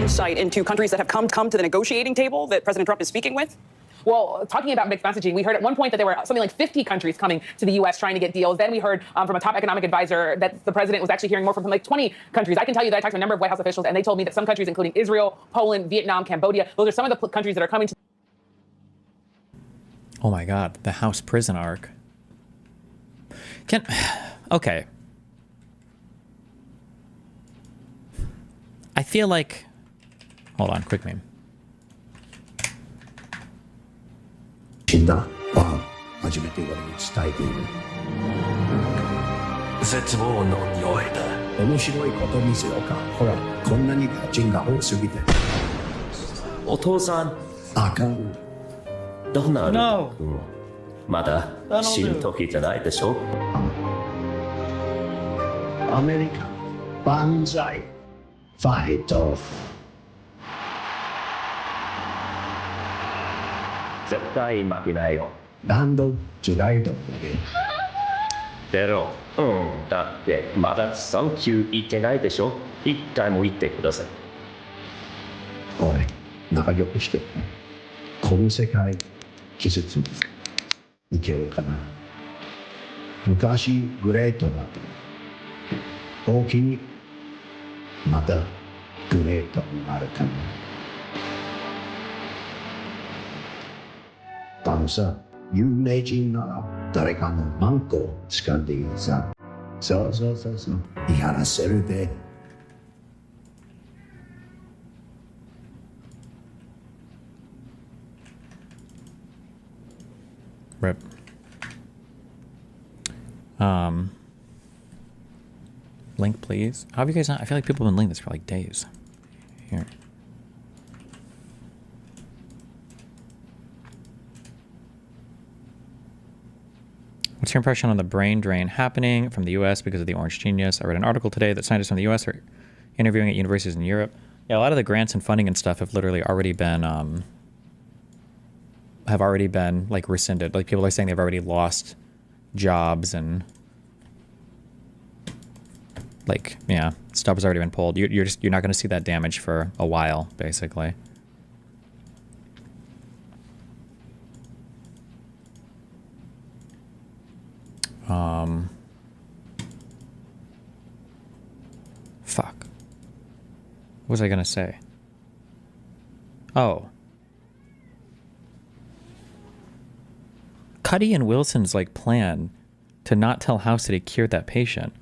Insight into countries that have come to the negotiating table that President Trump is speaking with? Well, talking about mixed messaging, we heard at one point that there were something like 50 countries coming to the U.S. trying to get deals. Then we heard from a top economic advisor that the president was actually hearing more from like 20 countries. I can tell you that I talked to a number of White House officials, and they told me that some countries, including Israel, Poland, Vietnam, Cambodia, those are some of the countries that are coming to. Oh my God, the House prison arc. Okay. I feel like, hold on, quick meme. 死んだ初めて俺に伝えている絶望の匂いだ面白いこと見せようかほらこんなに家賃が多すぎてお父さんあかんドナルド君まだ死ぬ時じゃないでしょアメリカ万歳ファイト絶対負けないよ。何度違いだって。ゼロ。だってまだ3級いってないでしょ。1回も言ってください。おい、仲良くして。この世界、傷ついけるかな。昔グレートだ。大きにまたグレートになるためにさ、有名人なら誰かのマンコを使っていいさ。そう。やらせるで。Rip. Link, please. How have you guys not? I feel like people have been linking this for like days. Here. What's your impression on the brain drain happening from the US because of the Orange Genius? I read an article today that scientists from the US are interviewing at universities in Europe. Yeah, a lot of the grants and funding and stuff have literally already been like rescinded. Like people are saying they've already lost jobs and like, yeah, stuff has already been pulled. You're not going to see that damage for a while, basically. Fuck. What was I gonna say? Oh. Cuddy and Wilson's like plan to not tell House that he cured that patient.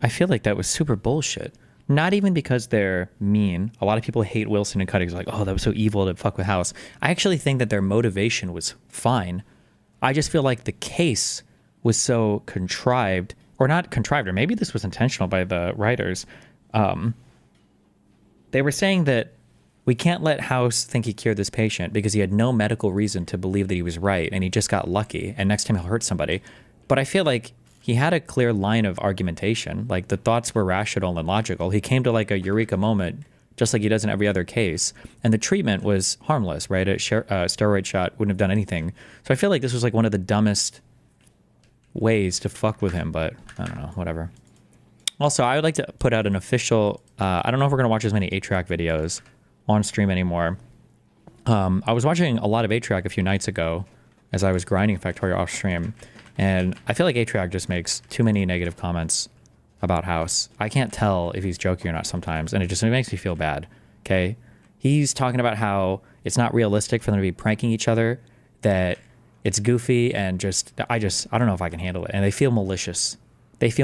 I feel like that was super bullshit. Not even because they're mean. A lot of people hate Wilson and Cuddy. Like, oh, that was so evil to fuck with House. I actually think that their motivation was fine. I just feel like the case was so contrived, or not contrived, or maybe this was intentional by the writers. They were saying that we can't let House think he cured this patient because he had no medical reason to believe that he was right, and he just got lucky, and next time he'll hurt somebody. But I feel like he had a clear line of argumentation. Like, the thoughts were rational and logical. He came to like a eureka moment, just like he does in every other case. And the treatment was harmless, right? A steroid shot wouldn't have done anything. So I feel like this was like one of the dumbest ways to fuck with him, but I don't know, whatever. Also, I would like to put out an official, I don't know if we're going to watch as many 8-track videos on stream anymore. I was watching a lot of 8-track a few nights ago as I was grinding Factorio off stream, and I feel like 8-track just makes too many negative comments about House. I can't tell if he's joking or not sometimes, and it makes me feel bad, okay? He's talking about how it's not realistic for them to be pranking each other, that it's goofy, and I don't know if I can handle it. And they feel malicious. Maybe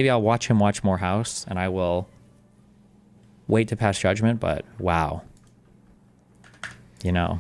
I'll watch him watch more House, and I will wait to pass judgment, but wow. You know.